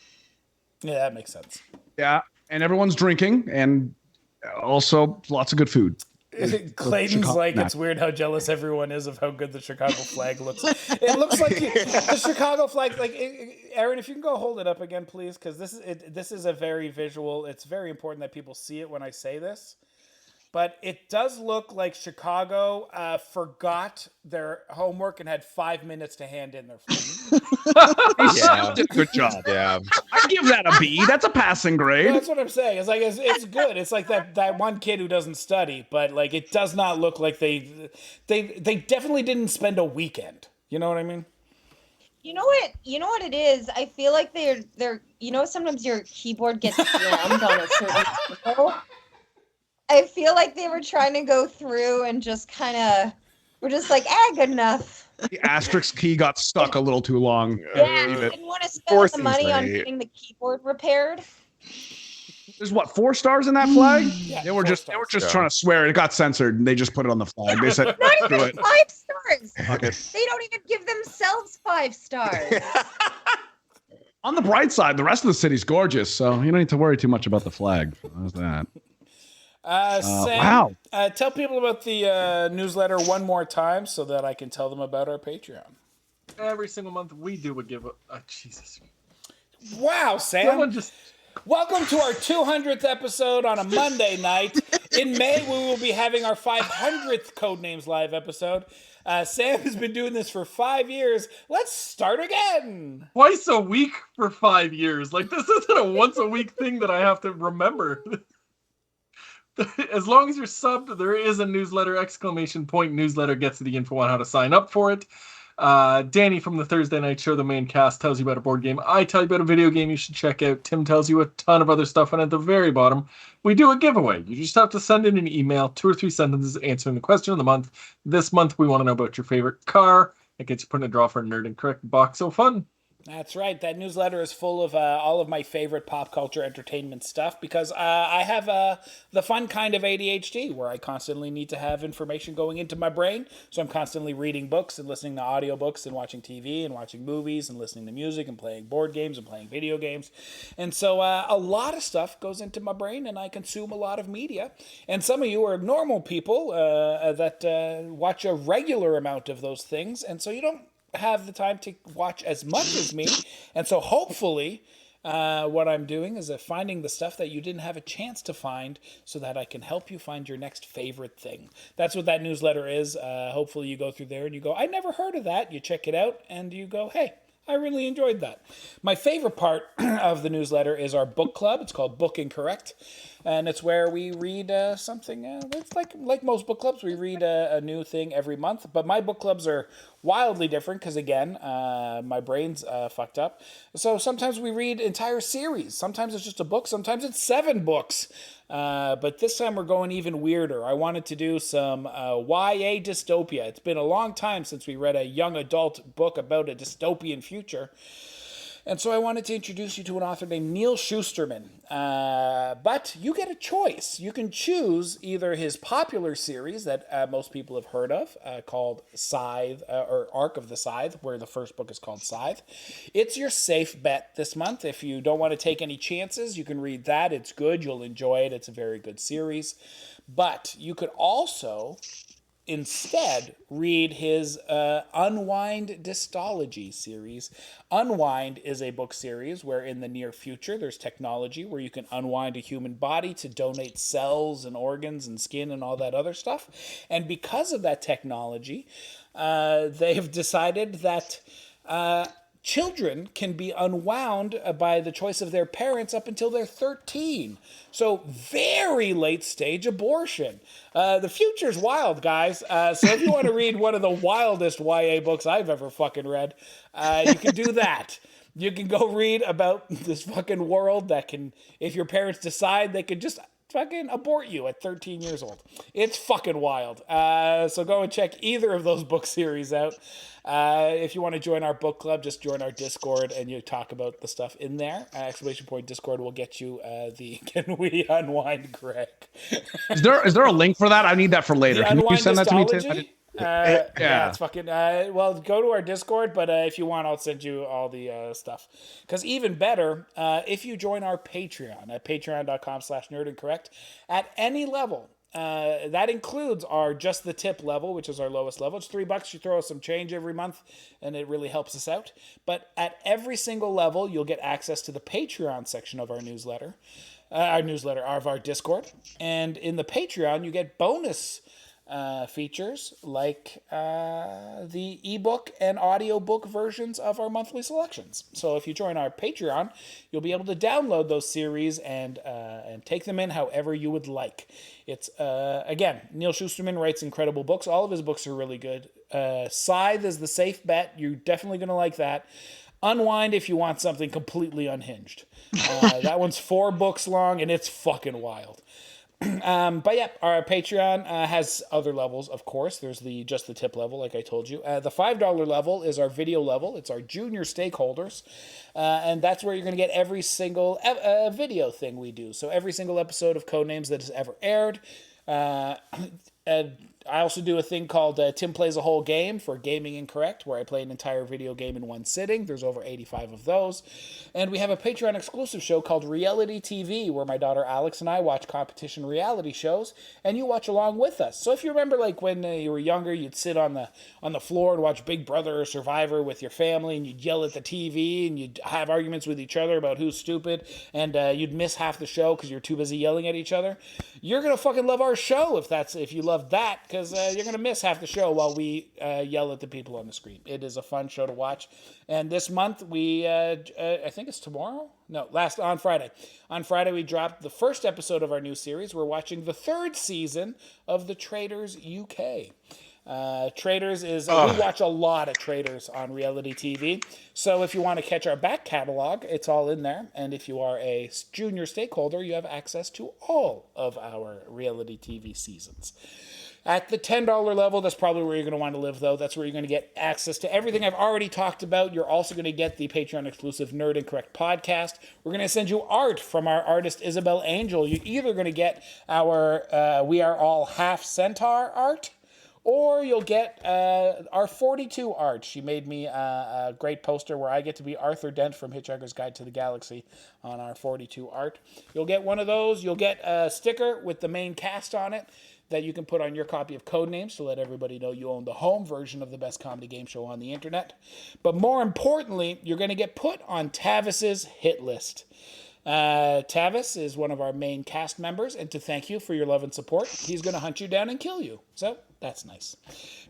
Yeah, that makes sense.
Yeah, and everyone's drinking, and also lots of good food.
Clayton's
Chicago
like,
snack.
it's weird how jealous everyone is of how good the Chicago flag looks. It looks like the Chicago flag. Like, Aaron, if you can go hold it up again, please, because this is a very visual. It's very important that people see it when I say this. But it does look like Chicago forgot their homework and had 5 minutes to hand in their flag.
Yeah. Good job.
Yeah.
I give that a B. That's a passing grade.
Well, that's what I'm saying. It's like it's good. It's like that one kid who doesn't study, but like it does not look like they definitely didn't spend a weekend. You know what I mean?
You know what it is? I feel like they're sometimes your keyboard gets jammed on a certain level. I feel like they were trying to go through and just kind of we're just like, good enough.
The asterisk key got stuck a little too long.
Yeah,
leave
I
it.
didn't want to
Four
spend the
seems
money on
right.
getting the keyboard repaired.
There's what, 4 stars in that flag?
Yeah,
They were
4
just
stars.
trying to swear. It got censored, and they just put it on the flag. They said,
Not
"Screw
even
it."
5 stars. They don't even give themselves 5 stars.
On the bright side, the rest of the city's gorgeous, so you don't need to worry too much about the flag. How's that?
Sam,
wow.
Tell people about the newsletter one more time so that I can tell them about our Patreon.
Every single month we do a give. Jesus.
Wow, Sam.
Someone just.
Welcome to our 200th episode on a Monday night. In May, we will be having our 500th Codenames Live episode. Sam has been doing this for 5 years. Let's start again.
Twice a week for 5 years. Like, this isn't a once a week thing that I have to remember. As long as you're subbed, there is a newsletter, ! Newsletter gets the info on how to sign up for it. Danny from the Thursday Night Show, the main cast, tells you about a board game. I tell you about a video game you should check out. Tim tells you a ton of other stuff. And at the very bottom, we do a giveaway. You just have to send in an email, 2 or 3 sentences answering the question of the month. This month, we want to know about your favorite car. It gets you put in a draw for a Nerd Incorrect box. So fun.
That's right. That newsletter is full of all of my favorite pop culture entertainment stuff because I have the fun kind of ADHD where I constantly need to have information going into my brain. So I'm constantly reading books and listening to audiobooks and watching TV and watching movies and listening to music and playing board games and playing video games. And so a lot of stuff goes into my brain and I consume a lot of media. And some of you are normal people that watch a regular amount of those things. And so you don't have the time to watch as much as me, and so hopefully what I'm doing is finding the stuff that you didn't have a chance to find so that I can help you find your next favorite thing. That's what that newsletter is. Hopefully you go through there and you go, I never heard of that. You check it out and you go, hey, I really enjoyed that. My favorite part of the newsletter is our book club. It's called Book Incorrect. And it's where we read something. It's like most book clubs. We read a new thing every month. But my book clubs are wildly different because, again, my brain's fucked up. So sometimes we read entire series. Sometimes it's just a book. Sometimes it's 7 books. But this time we're going even weirder. I wanted to do some YA dystopia. It's been a long time since we read a young adult book about a dystopian future. And so I wanted to introduce you to an author named Neil Shusterman. But you get a choice. You can choose either his popular series that most people have heard of called Scythe, or Arc of the Scythe, where the first book is called Scythe. It's your safe bet this month. If you don't want to take any chances, you can read that. It's good. You'll enjoy it. It's a very good series. But you could also instead read his Unwind Dystology series. Unwind is a book series where in the near future there's technology where you can unwind a human body to donate cells and organs and skin and all that other stuff. And because of that technology, they've decided that children can be unwound by the choice of their parents up until they're 13. So very late stage abortion. The future's wild, guys. So if you want to read one of the wildest YA books I've ever fucking read, you can do that. You can go read about this fucking world that can, if your parents decide, they could just fucking abort you at 13 years old. It's fucking wild. So go and check either of those book series out. If you want to join our book club, just join our Discord and you talk about the stuff in there. Discord will get you the Can We Unwind Greg?
Is there a link for that? I need that for later. Can you send that to me too?
Yeah, it's fucking. Well, go to our Discord, but if you want, I'll send you all the stuff. Because even better, if you join our Patreon at patreon.com/nerdincorrect at any level. That includes our just the tip level, which is our lowest level. It's $3. You throw us some change every month, and it really helps us out. But at every single level, you'll get access to the Patreon section of our newsletter of our Discord. And in the Patreon, you get bonus features like the ebook and audiobook versions of our monthly selections. So if you join our Patreon, you'll be able to download those series and take them in however you would like. It's again, Neil Shusterman writes incredible books. All of his books are really good. Scythe is the safe bet. You're definitely going to like that. Unwind if you want something completely unhinged. That one's 4 books long and it's fucking wild. But yeah, our Patreon has other levels, of course. There's just the tip level, like I told you. The $5 level is our video level. It's our junior stakeholders. And that's where you're going to get every single video thing we do. So every single episode of Codenames that has ever aired. I also do a thing called Tim Plays a Whole Game for Gaming Incorrect, where I play an entire video game in one sitting. There's over 85 of those. And we have a Patreon exclusive show called Reality TV, where my daughter Alex and I watch competition reality shows, and you watch along with us. So if you remember, like when you were younger, you'd sit on the floor and watch Big Brother or Survivor with your family, and you'd yell at the TV, and you'd have arguments with each other about who's stupid, and you'd miss half the show because you're too busy yelling at each other. You're gonna fucking love our show if you love that, because you're gonna miss half the show while we yell at the people on the screen. It is a fun show to watch. And this month we I think it's tomorrow. No, on Friday. On Friday, we dropped the first episode of our new series. We're watching the third season of The Traitors UK. Traitors is we watch a lot of Traitors on reality TV. So if you want to catch our back catalog, it's all in there. And if you are a junior stakeholder, you have access to all of our reality TV seasons. At the $10 level, that's probably where you're going to want to live, though. That's where you're going to get access to everything I've already talked about. You're also going to get the Patreon-exclusive Nerd Incorrect podcast. We're going to send you art from our artist, Isabel Angel. You're either going to get our We Are All Half Centaur art, or you'll get our 42 art. She made me a great poster where I get to be Arthur Dent from Hitchhiker's Guide to the Galaxy on our 42 art. You'll get one of those. You'll get a sticker with the main cast on it that you can put on your copy of Codenames to let everybody know you own the home version of the best comedy game show on the internet. But more importantly, you're going to get put on Tavis's hit list. Tavis is one of our main cast members, and to thank you for your love and support, he's going to hunt you down and kill you. So that's nice.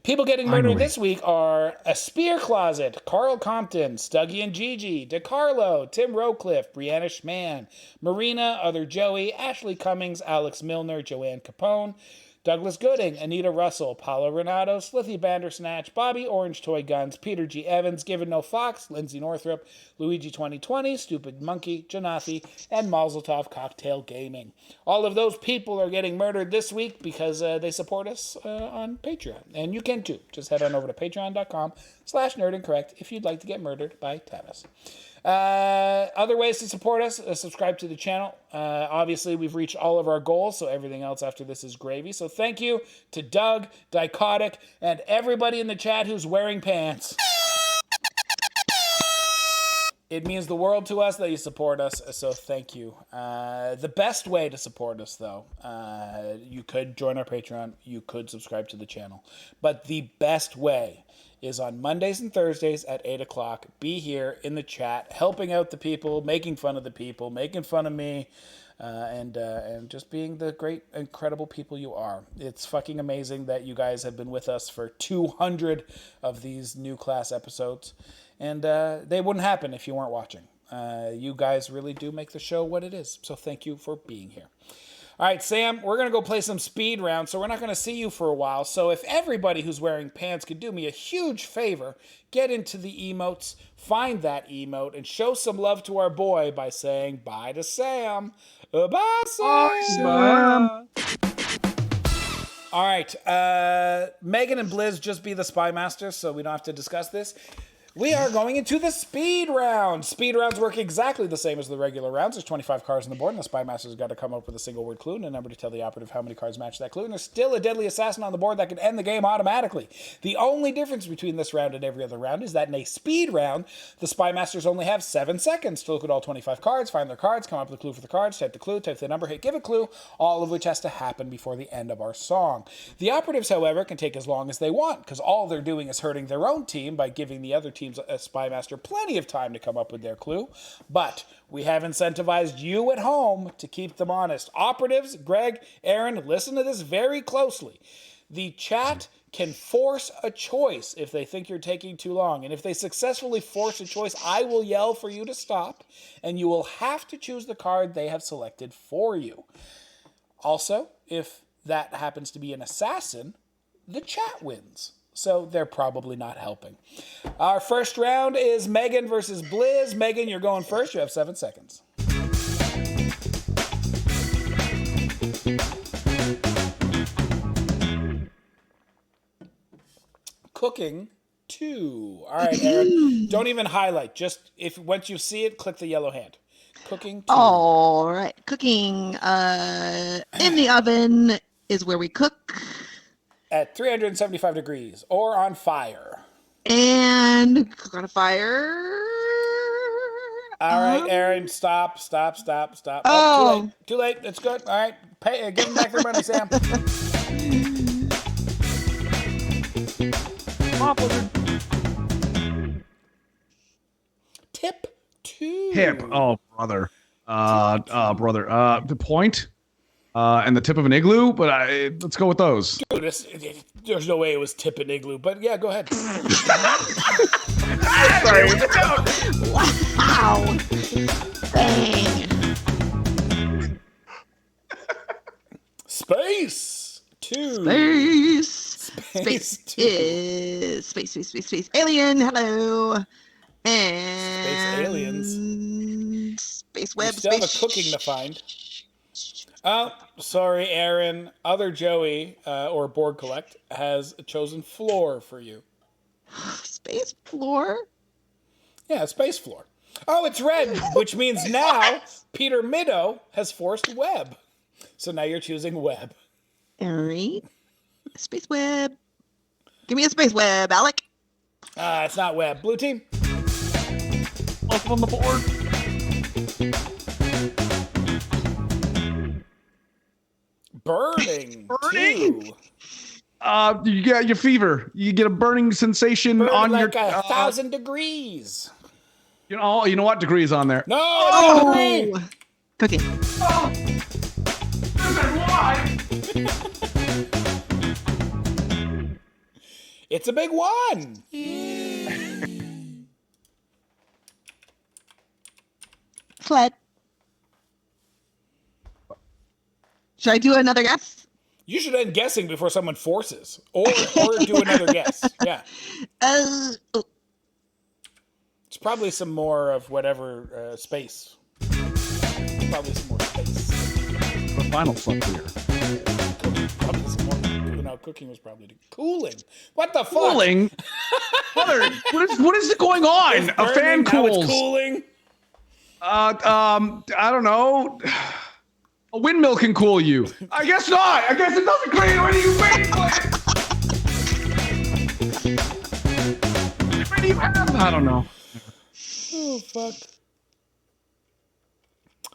People getting murdered this week are A Spear Closet, Carl Compton, Stuggy and Gigi, DeCarlo, Tim Rowcliffe, Brianna Schmann, Marina, Other Joey, Ashley Cummings, Alex Milner, Joanne Capone, Douglas Gooding, Anita Russell, Paulo Renato, Slithy Bandersnatch, Bobby Orange Toy Guns, Peter G. Evans, Given No Fox, Lindsay Northrup, Luigi 2020, Stupid Monkey, Janathi, and Mazeltov Cocktail Gaming. All of those people are getting murdered this week because they support us on Patreon. And you can too. Just head on over to patreon.com/nerdincorrect if you'd like to get murdered by Tavis. Other ways to support us, subscribe to the channel. Obviously, we've reached all of our goals, so everything else after this is gravy. So thank you to Doug, Dichotic, and everybody in the chat who's wearing pants. It means the world to us that you support us, so thank you. The best way to support us, though, you could join our Patreon, you could subscribe to the channel, but the best way is on Mondays and Thursdays at 8 o'clock. Be here in the chat, helping out the people, making fun of the people, making fun of me, and just being the great, incredible people you are. It's fucking amazing that you guys have been with us for 200 of these new class episodes, and they wouldn't happen if you weren't watching. You guys really do make the show what it is, so thank you for being here. All right, Sam, we're going to go play some speed round, so we're not going to see you for a while. So if everybody who's wearing pants could do me a huge favor, get into the emotes, find that emote, and show some love to our boy by saying bye to Sam. Bye, Sam.
Bye.
All right, Megan and Blizz just be the spy masters, so we don't have to discuss this. We are going into the speed round. Speed rounds work exactly the same as the regular rounds. There's 25 cards on the board, and the spy master's got to come up with a single word clue and a number to tell the operative how many cards match that clue. And there's still a deadly assassin on the board that can end the game automatically. The only difference between this round and every other round is that in a speed round, the spy masters only have 7 seconds to look at all 25 cards, find their cards, come up with a clue for the cards, type the clue, type the number, hit give a clue, all of which has to happen before the end of our song. The operatives, however, can take as long as they want, because all they're doing is hurting their own team by giving the other team's spy master plenty of time to come up with their clue. But we have incentivized you at home to keep them honest. Operatives, Greg, Aaron, listen to this very closely. The chat can force a choice if they think you're taking too long. And if they successfully force a choice, I will yell for you to stop, and you will have to choose the card they have selected for you. Also, if that happens to be an assassin, the chat wins. So they're probably not helping. Our first round is Megan versus Blizz. Megan, you're going first. You have 7 seconds. Cooking 2. All right, Aaron. Don't even highlight. Just once you see it, click the yellow hand. Cooking 2.
All right. Cooking in the oven is where we cook.
at 375 degrees or on fire.
And got a fire.
All right, Aaron, stop.
Oh.
Too late. It's good. All right, give them back their money, Sam. Tip 2.
Tip. Oh, brother. Brother. The point. And the tip of an igloo, but let's go with those.
Dude, there's no way it was tip and igloo, but yeah, go ahead.
Sorry.
Wow. Dang.
Space 2.
Space is space. Alien, hello. And
Space aliens.
Space
We
web.
still have a
Space
cooking to find. Oh, sorry, Aaron. Other Joey, or Board Collect, has chosen floor for you.
Space floor.
Yeah, space floor. Oh, it's red, which means now Peter Middow has forced web. So now you're choosing web.
All right. Space web. Give me a space web, Alec.
It's not web. Blue team.
Welcome on the board.
Burning.
Burning?
2.
You get your fever. You get a burning sensation
Burning
on
like
your
1,000 degrees.
You know what degrees on there.
No,
Oh, cooking.
it's a big one.
Sled. Should I do another guess?
You should end guessing before someone forces, or do another guess. Yeah,
Oh.
it's probably some more of whatever space. Probably some more space.
The final frontier.
Probably some more. No, cooking was probably cooling. What the fuck?
Cooling. Brother, what is going on?
It's
A fan
burning, now it's
cools.
cooling.
I don't know. A windmill can cool you. I guess not. I guess it doesn't create any wait. What do you have? I don't know.
Oh fuck.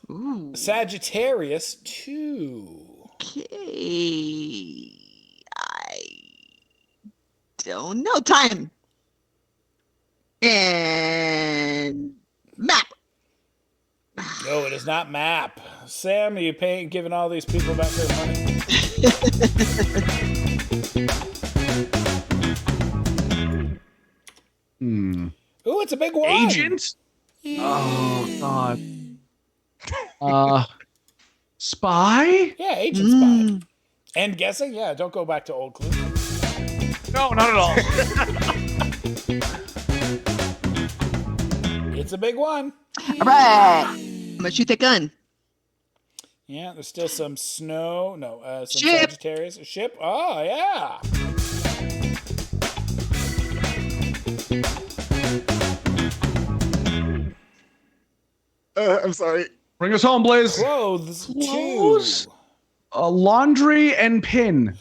Ooh.
Sagittarius 2.
Okay. I don't know. Time. And map.
No, it is not map. Sam, are you giving all these people back their money? Ooh, it's a big one.
Agent? Oh God. Spy?
Yeah, agent spy. And guessing? Yeah, don't go back to old clues.
No, not at all.
It's a big one.
All right. I'm gonna shoot that gun.
Yeah, there's still some snow. No, some
Ship.
Sagittarius. A ship. Oh, yeah.
I'm sorry.
Bring us home, Blaze.
Clothes.
Clothes?
2.
Laundry and pin.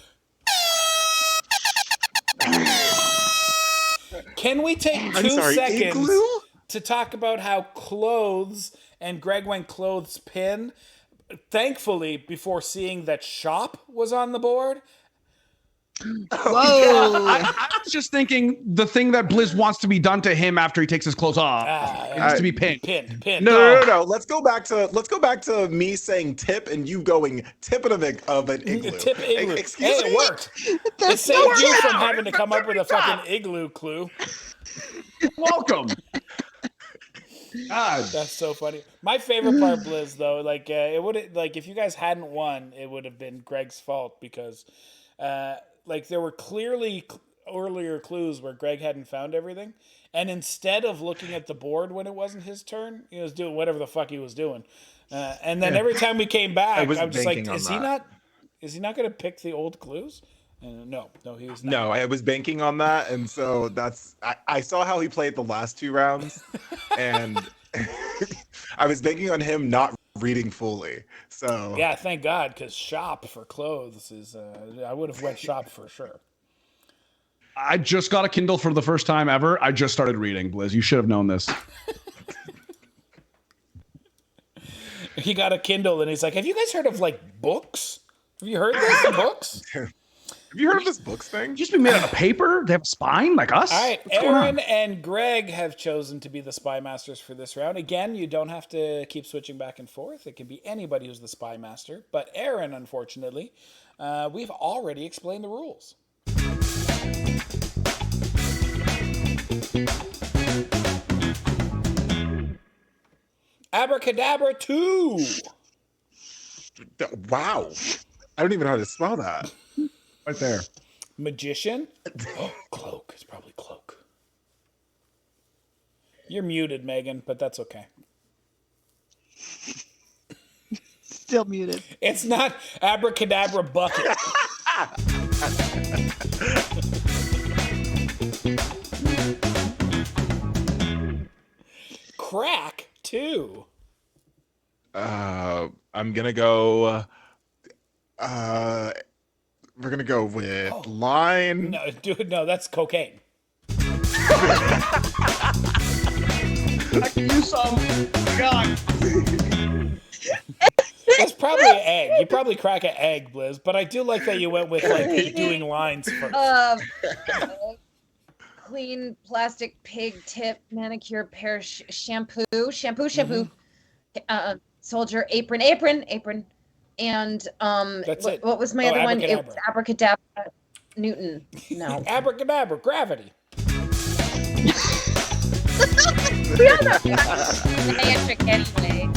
Can we take
I'm
2
sorry.
seconds
Igloo?
to talk about how clothes and Greg went clothes pin? Thankfully, before seeing that shop was on the board.
Whoa.
I was just thinking the thing that Blizz wants to be done to him after he takes his clothes off. It needs to be pinned.
Pin.
No. Let's go back to me saying tip and you going tip of an igloo.
Tip igloo.
Excuse
Hey,
me.
it worked. It saved you from having to come up with a fucking igloo clue.
Welcome. God.
That's so funny. My favorite part, Blizz, though, like it would like if you guys hadn't won, it would have been Greg's fault because, like there were clearly earlier clues where Greg hadn't found everything, and instead of looking at the board when it wasn't his turn, he was doing whatever the fuck he was doing, and then every time we came back,
was
I'm just like,
banking on
is he
that.
not? Is he not going to pick the old clues? No, he was not.
No, I was banking on that, and so I saw how he played the last 2 rounds, and I was banking on him not reading fully. So
Yeah, thank God, because shop for clothes is. I would have went shop for sure.
I just got a Kindle for the first time ever. I just started reading, Blizz. You should have known this.
He got a Kindle and he's like, "Have you guys heard of like books? Have you heard this books?"
have you heard of this books thing?
Just be made out of paper. They have a spine like us.
All right,
What's going
Aaron
on?
and Greg have chosen to be the Spy Masters for this round. Again, you don't have to keep switching back and forth. It can be anybody who's the Spy Master. But Aaron, unfortunately, we've already explained the rules. Abracadabra 2.
Wow. I don't even know how to spell that.
Right there.
Magician. Oh, cloak. It's probably cloak. You're muted, Megan, but that's okay.
Still muted.
It's not abracadabra bucket. Crack 2.
I'm gonna go. We're gonna go with line.
No, dude, no, that's cocaine.
I can use some. God.
That's probably an egg. You probably crack an egg, Blizz. But I do like that you went with like doing lines first.
Clean plastic pig tip manicure pear shampoo. Soldier apron, and
That's it.
what was my other one? It was abracadabra Newton. No.
Abracadabra, gravity.
We all know magic anyway.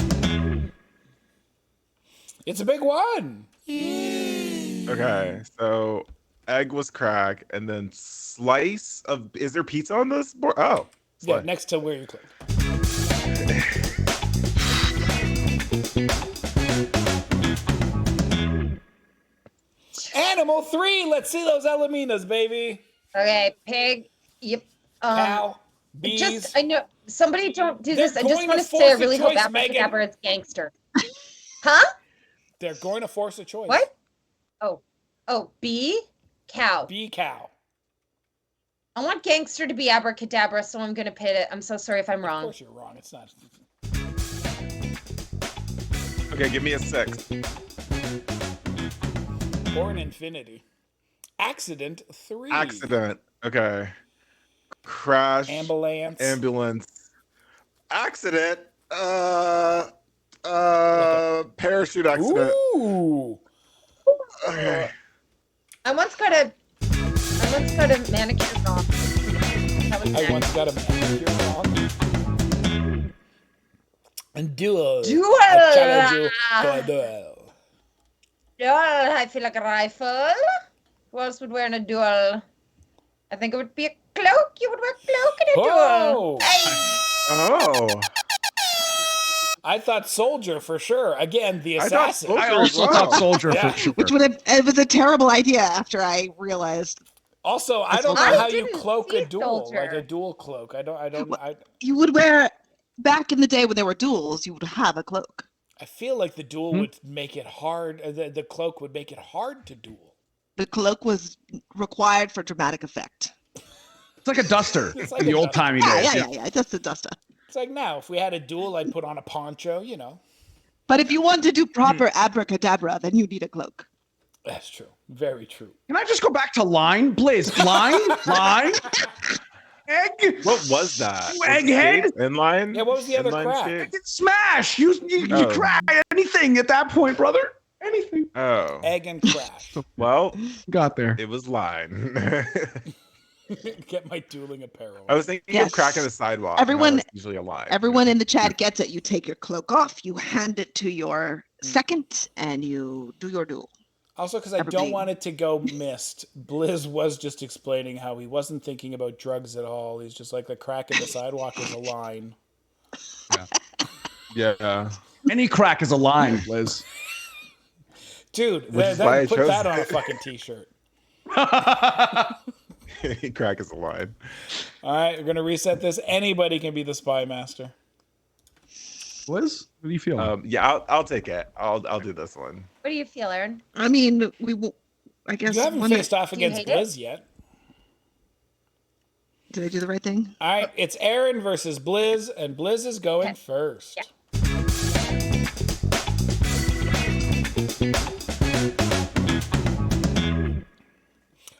It's a big one.
Okay, so egg was crack, and then slice of. Is there pizza on this board? Oh,
Yeah, next to where you click. Animal 3. Let's see those Alaminas, baby.
Okay, pig. Yep.
Cow. Bees.
I know somebody don't do this. I just
going
want
to
to say I
force a
really hope
choice,
abracadabra is gangster. Huh?
They're going to force a choice.
What? Oh, bee, cow.
Bee, cow.
I want gangster to be abracadabra, so I'm gonna pit it. I'm so sorry if I'm
Of
wrong.
course you're wrong. It's not.
Okay, give me a 6.
Or an infinity. Accident 3.
Accident. Okay. Crash.
Ambulance.
Ambulance. Accident. Parachute accident.
Ooh.
Okay.
I once got a manicure wrong. That was
I
next.
once got a manicure wrong. And duel.
Duel.
I challenge you to a duel.
Duel. I feel like a rifle. Who else would wear in a duel? I think it would be a cloak. You would wear a cloak in a duel.
Oh.
Oh.
I thought soldier for sure. Again, the
I thought
assassin.
soldier.
I also
Wow.
thought soldier
Yeah.
for sure.
Which would have, it was a terrible idea after I realized
Also, I don't know
I
how you
didn't
cloak
see
a duel,
soldier.
like a dual cloak. I don't.
you would wear, back in the day when there were duels, you would have a cloak.
I feel like the duel would make it hard. The cloak would make it hard to duel.
The cloak was required for dramatic effect.
It's like a duster
It's like
in the
a
old timey
Yeah,
days.
yeah. Just a duster.
It's like now, if we had a duel, I'd put on a poncho. You know,
But if you want to do proper abracadabra, then you need a cloak.
that's true. Very true.
Can I just go back to line, Blaze? Line, egg,
What was that?
You
Was
egghead?
skate Inline?
Yeah, what was the other
Inline
crack?
skate?
smash. You
Oh.
crack anything at that point, brother. Anything.
Oh.
Egg and crash.
Well,
Got there.
it was line.
Get my dueling apparel.
I was thinking
Yes.
of cracking the sidewalk. and
Everyone-
that was usually a line.
Everyone in the chat gets it. You take your cloak off, you hand it to your second, and you do your duel.
Also, because I don't
Everybody-
want it to go missed, Blizz was just explaining how he wasn't thinking about drugs at all. He's just like the crack in the sidewalk is a line.
Yeah.
Any crack is a line, Liz.
Dude,
Which is why I
put
chose
that on a
it.
fucking t-shirt.
Crack is a line.
All right, we're going to reset this. Anybody can be the spy master.
Liz, what do you feel?
Yeah, I'll take it. I'll do this one.
What do you feel, Aaron?
I mean, we will. I guess.
You haven't
one of-
faced off
Do you
against
hate it?
Blizz yet.
Did I do the right thing?
All right, it's Aaron versus Blizz, and Blizz is going
Okay.
first.
Yeah.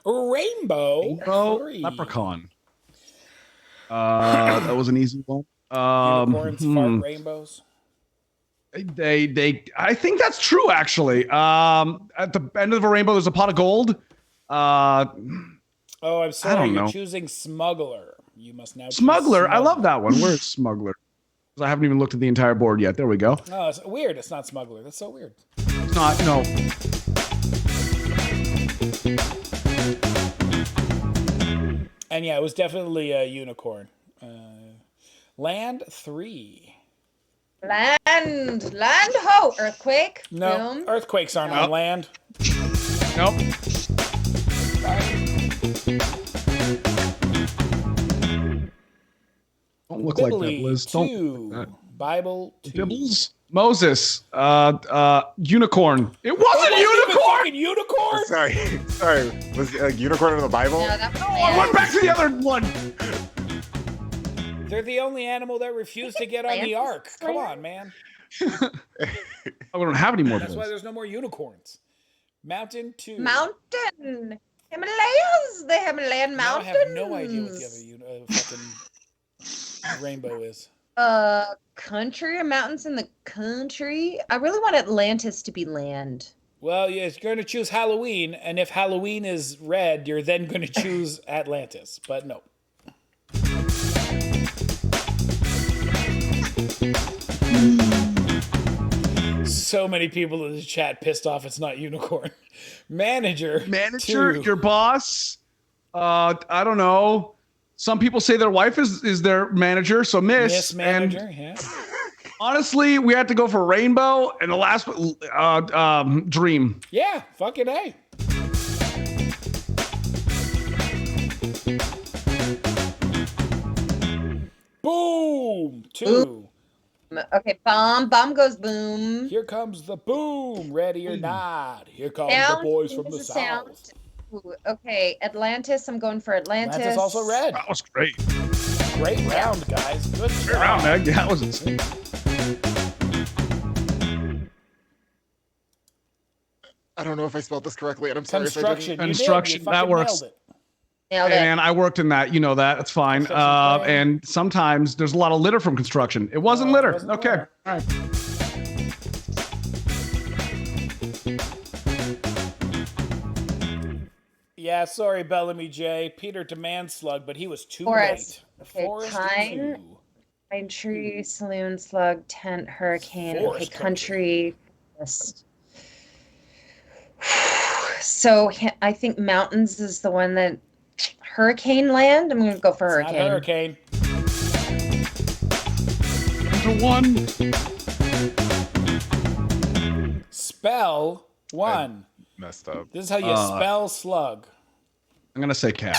Rainbow. 3.
Leprechaun. That was an easy one.
Unicorns fart rainbows.
I think that's true actually. At the end of a rainbow, there's a pot of gold.
Oh, I'm sorry.
don't
You're
know.
choosing Smuggler. You must now choose
Smuggler. I love
Smuggler.
that one. Where's Smuggler? 'Cause I haven't even looked at the entire board yet. There we go.
Oh, it's weird. It's not Smuggler. That's so weird.
It's not. No.
And yeah, it was definitely a unicorn. Land 3.
Land ho! Earthquake.
No,
Boom.
earthquakes aren't
Nope.
on land.
Nope. Don't look like that,
Bibbly
Liz. Don't.
2. Bible 2.
Bibbles. Moses. Unicorn. It wasn't
It wasn't even
unicorn.
fucking unicorn.
Sorry. Was a unicorn in the Bible?
No, that was
I went back to the other one.
They're the only animal that refused to get on the
Atlantis
ark.
is
Come
land?
on, man.
Oh, we don't have any more.
That's why
Bills.
there's no more unicorns. Mountain 2.
Mountain. Himalayas. The Himalayan
Now I
mountains.
have no idea what the other fucking rainbow is.
Country or mountains in the country? I really want Atlantis to be land.
Well, yeah, you're going to choose Halloween, and if Halloween is red, you're then going to choose Atlantis. But no. So many people in the chat pissed off it's not unicorn. Manager.
Manager,
2.
your boss. I don't know. Some people say their wife is their manager, so
Miss
and
Manager, yeah.
honestly, we had to go for rainbow and the last one, dream.
Yeah, fucking A. Boom! 2.
Okay, bomb goes boom.
Here comes the boom. Ready or not. Here come
Sound.
the boys from
This
the
is sound.
south.
Ooh, okay, Atlantis. I'm going for Atlantis.
Atlantis also red.
That was great.
Great round, guys. Good
Great
job.
round, Meg. Yeah, that was insane.
I don't know if I spelled this correctly, and I'm sorry if I didn't.
Construction. You did.
Construction,
You
that
fucking
works.
nailed it.
Nailed it.
And I worked in that. You know that. It's fine.
Construction crane.
And sometimes there's a lot of litter from construction. It wasn't
No, it
litter.
wasn't
Okay.
litter.
All right.
Yeah, sorry, Bellamy J. Peter Demand Slug, but he was too
Forest.
late.
Okay,
Forest
pine.
2.
Pine tree, saloon, slug, tent, hurricane.
Forest
Okay, country. Forest. So I think mountains is the one that hurricane land. I'm gonna go for
Not
hurricane.
hurricane.
To one.
Spell 1.
Messed up.
This is how you spell slug.
I'm gonna say cat.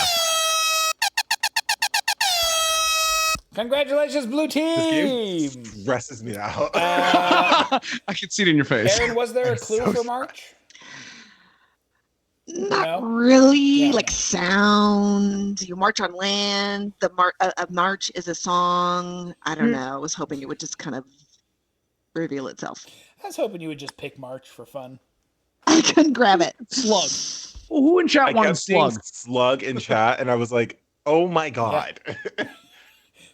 Congratulations, blue team!
Stresses me out.
I can see it in your face.
Aaron, was there a clue
so
for March?
Not
No?
really.
Yeah.
Like sound. You march on land. The march is a song. I don't know. I was hoping it would just kind of reveal itself.
I was hoping you would just pick March for fun.
I couldn't grab it.
Slug. Well, who in chat
I
wanted
kept seeing
slug?
slug in chat, and I was like, "Oh my god!"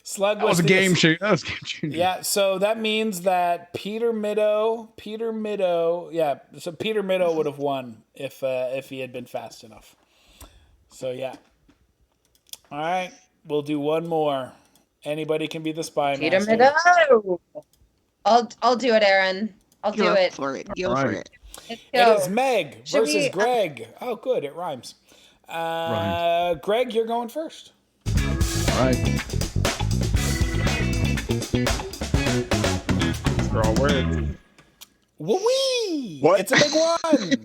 Slug
That was a
the-
game changer. That was a game changer.
Yeah, so that means that Peter Middow, yeah, so Peter Middow would have won if he had been fast enough. So yeah. All right, we'll do one more. Anybody can be the spy
Peter
master.
Meadow. I'll do it, Aaron. I'll do
Go
it.
for it. Go
All
for
right.
it.
Let's
It
go.
is Meg
Should
versus
we,
Greg. Oh, good, it rhymes.
Rhymed.
Greg, you're going first.
All right.
For all words.
Woo-wee!
What?
It's a big one.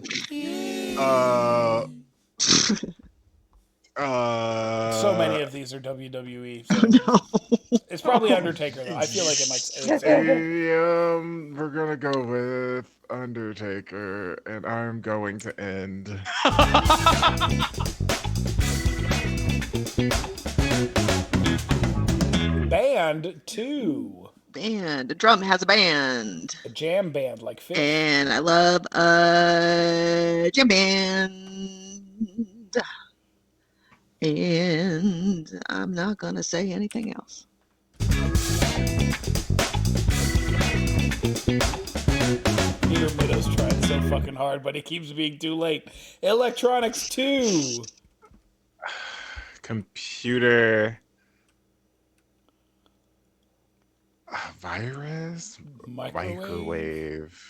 So
So many of these are WWE. So.
No.
It's probably Undertaker though. I feel like it might.
We're gonna go with Undertaker, and I'm going to end.
Band 2.
Band. A drum has a band.
A jam band like Fish.
And I love a jam band. And I'm not going to say anything else.
Peter Meadows tried so fucking hard, but he keeps being too late. Electronics 2.
Computer. Virus? Microwave.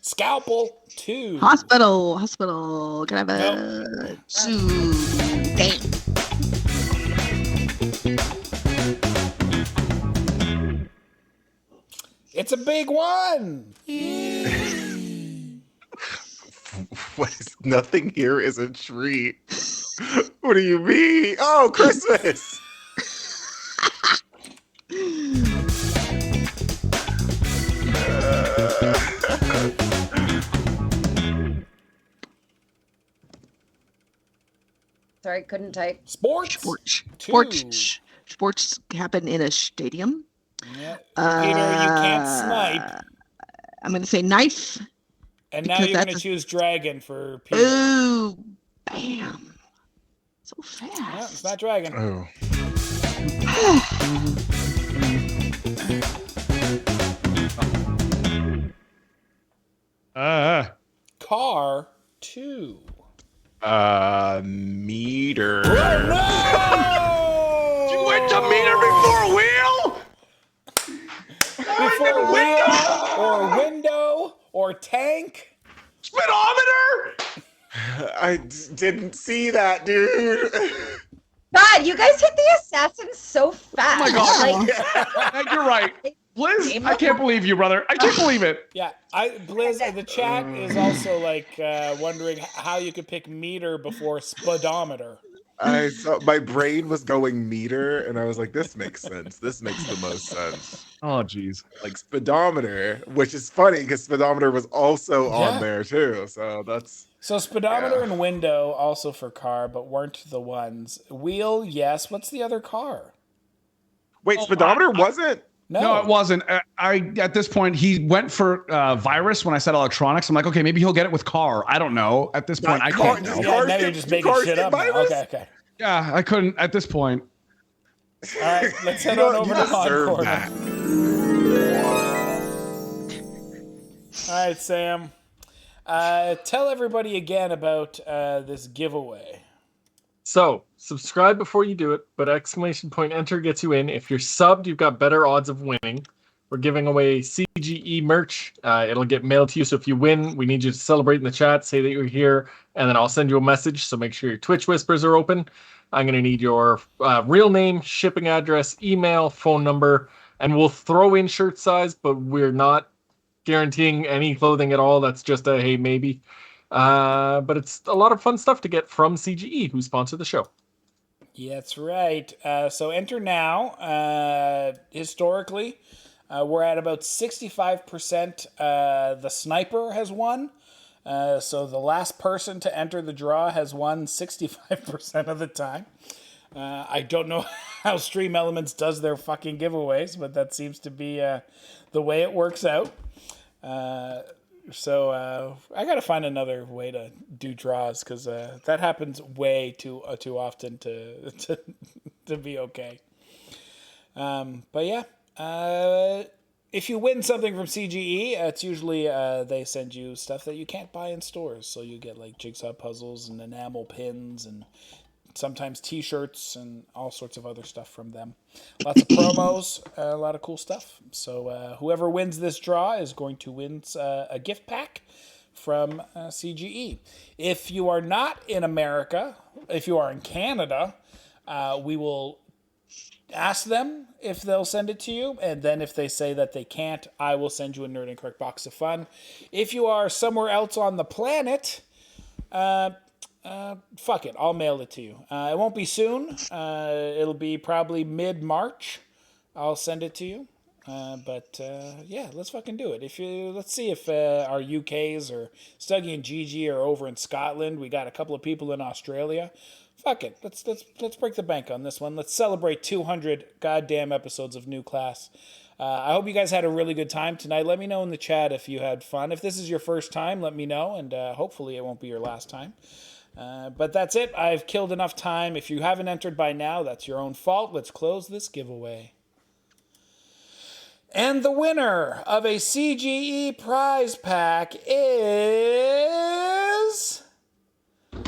Scalpel 2.
Hospital. Can I have a two? Damn.
It's a big one.
What is, nothing here is a treat. What do you mean? Oh, Christmas.
Sorry, couldn't type.
Sports.
Sports happen in a stadium.
Yeah. Peter, you can't snipe.
I'm going to say knife.
And now you're going to choose dragon for Peter.
Ooh, bam. So fast.
No, it's not dragon.
Oh.
Car 2.
Meter.
Oh, no!
You went to meter before wheel?
Before wheel or window or tank.
Speedometer?
I didn't see that, dude.
God, you guys hit the assassin so fast.
Oh my God.
Like,
You're right. Liz, I can't believe you, brother. I can't believe it.
Yeah, Blizz, the chat is also like wondering how you could pick meter before speedometer.
I saw my brain was going meter, and I was like, "This makes sense. This makes the most sense."
Oh, geez.
Like speedometer, which is funny because speedometer was also on there too. So that's
speedometer and window also for car, but weren't the ones. Wheel, yes. What's the other car?
wait. Speedometer wasn't.
No, it wasn't. At this point, he went for virus when I said electronics. I'm like, okay, maybe he'll get it with car. I don't know. At this point, I can't know.
Yeah, now you're just making shit up. Okay.
Yeah, I couldn't at this point.
All right, let's head on over to Encore. All right, Sam. Tell everybody again about this giveaway.
So, subscribe before you do it, but ! Enter gets you in. If you're subbed, you've got better odds of winning. We're giving away CGE merch. It'll get mailed to you, so if you win, we need you to celebrate in the chat, say that you're here, and then I'll send you a message, so make sure your Twitch whispers are open. I'm going to need your real name, shipping address, email, phone number, and we'll throw in shirt size, but we're not guaranteeing any clothing at all. That's just a, hey, maybe. But it's a lot of fun stuff to get from CGE, who sponsor the show.
Yeah, that's right. So enter now. Historically, we're at about 65%. The sniper has won. So the last person to enter the draw has won 65% of the time. I don't know how Stream Elements does their fucking giveaways, but that seems to be the way it works out. So I gotta find another way to do draws because that happens way too often to be okay. But yeah, if you win something from CGE, it's usually they send you stuff that you can't buy in stores. So you get like jigsaw puzzles and enamel pins and sometimes T-shirts and all sorts of other stuff from them. Lots of promos, a lot of cool stuff. So whoever wins this draw is going to win a gift pack from CGE. If you are not in America, if you are in Canada, we will ask them if they'll send it to you, and then if they say that they can't, I will send you a Nerd Incorrect box of fun. If you are somewhere else on the planet, fuck it, I'll mail it to you. It won't be soon. It'll be probably mid-March. I'll send it to you. But yeah, let's fucking do it. Let's see if our UKs or Stuggy and Gigi are over in Scotland. We got a couple of people in Australia. Fuck it. Let's break the bank on this one. Let's celebrate 200 goddamn episodes of New Class. I hope you guys had a really good time tonight. Let me know in the chat if you had fun. If this is your first time, let me know, and hopefully it won't be your last time. But that's it. I've killed enough time. If you haven't entered by now, that's your own fault. Let's close this giveaway. And the winner of a CGE prize pack is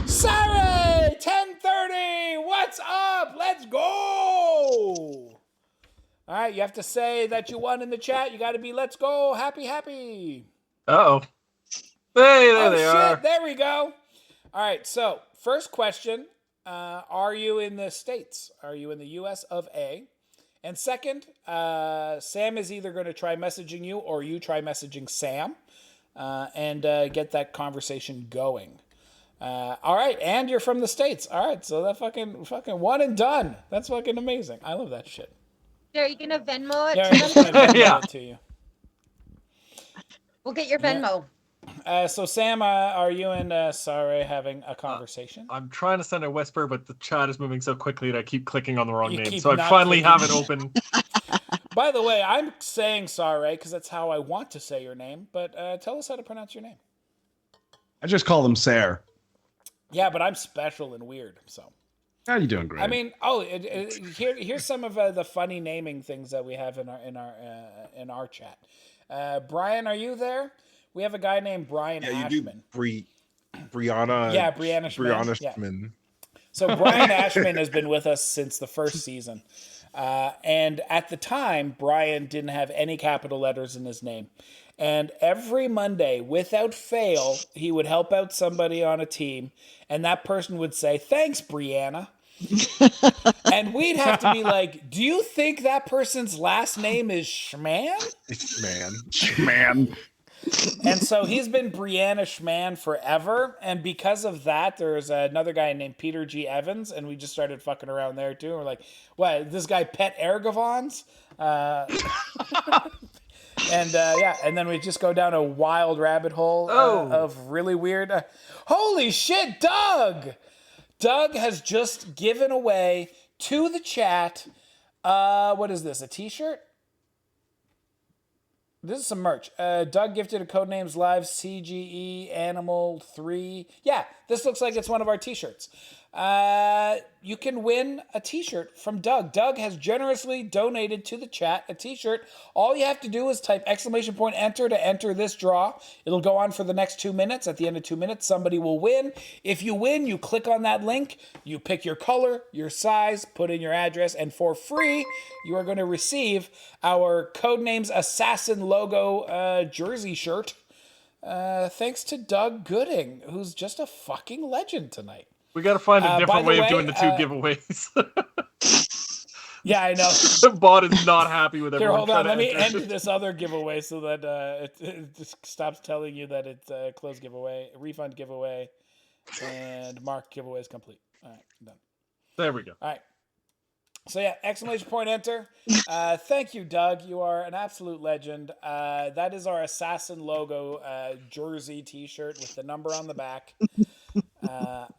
Sarah 1030. What's up? Let's go. All right, you have to say that you won in the chat. You got to be let's go, happy.
Uh-oh. Hey, there they are.
There we go. All right, so first question, are you in the States? Are you in the US of A? And second, Sam is either going to try messaging you or you try messaging Sam and get that conversation going. All right, and you're from the States. All right, so that fucking one and done. That's fucking amazing. I love that shit.
Are you going to Venmo it
Yeah,
to
I'm
them?
gonna Venmo
Yeah.
it to you.
We'll get your Venmo.
So Sam, are you and Sare having a conversation?
I'm trying to send a whisper, but the chat is moving so quickly that I keep clicking on the wrong
You
name.
keep
So I
not
finally have it
clicking.
open.
By the way, I'm saying Sare because that's how I want to say your name, but tell us how to pronounce your name.
I just call them Sarah.
Yeah, but I'm special and weird, so.
How you doing, Greg?
I mean, here's some of the funny naming things that we have in our chat. Brian, are you there? We have a guy named Brian Ashman.
Brianna.
Yeah, Brianna Schman.
Brianna
Yeah.
Schman.
So Brian Ashman has been with us since the first season. And at the time, Brian didn't have any capital letters in his name. And every Monday, without fail, he would help out somebody on a team, and that person would say, "Thanks, Brianna." And we'd have to be like, "Do you think that person's last name is Schman?"
Man.
And so he's been Brianna Schman forever. And because of that, there's another guy named Peter G. Evans. And we just started fucking around there too. And we're like, what, this guy Pet Ergavons? And then we just go down a wild rabbit hole of really weird. Holy shit, Doug! Doug has just given away to the chat. What is this? A t-shirt? This is some merch. Doug gifted a Codenames Live CGE Animal 3. Yeah, this looks like it's one of our t-shirts. You can win a t-shirt from Doug. Doug has generously donated to the chat a t-shirt. All you have to do is type !enter to enter this draw. It'll go on for the next 2 minutes. At the end of 2 minutes, somebody will win. If you win, you click on that link, you pick your color, your size, put in your address, and for free, you are going to receive our Codenames Assassin logo jersey shirt. Thanks to Doug Gooding, who's just a fucking legend tonight.
We got to find a different way of doing the two giveaways.
Yeah, I know.
The bot is not happy with
Here,
everyone.
hold on.
trying
Let
to
me
enter.
end this other giveaway so that it just stops telling you that it's a closed giveaway, refund giveaway, and mark giveaway is complete. All right, done.
There we go.
All right. So yeah, ! Enter. Thank you, Doug. You are an absolute legend. That is our Assassin logo jersey T-shirt with the number on the back.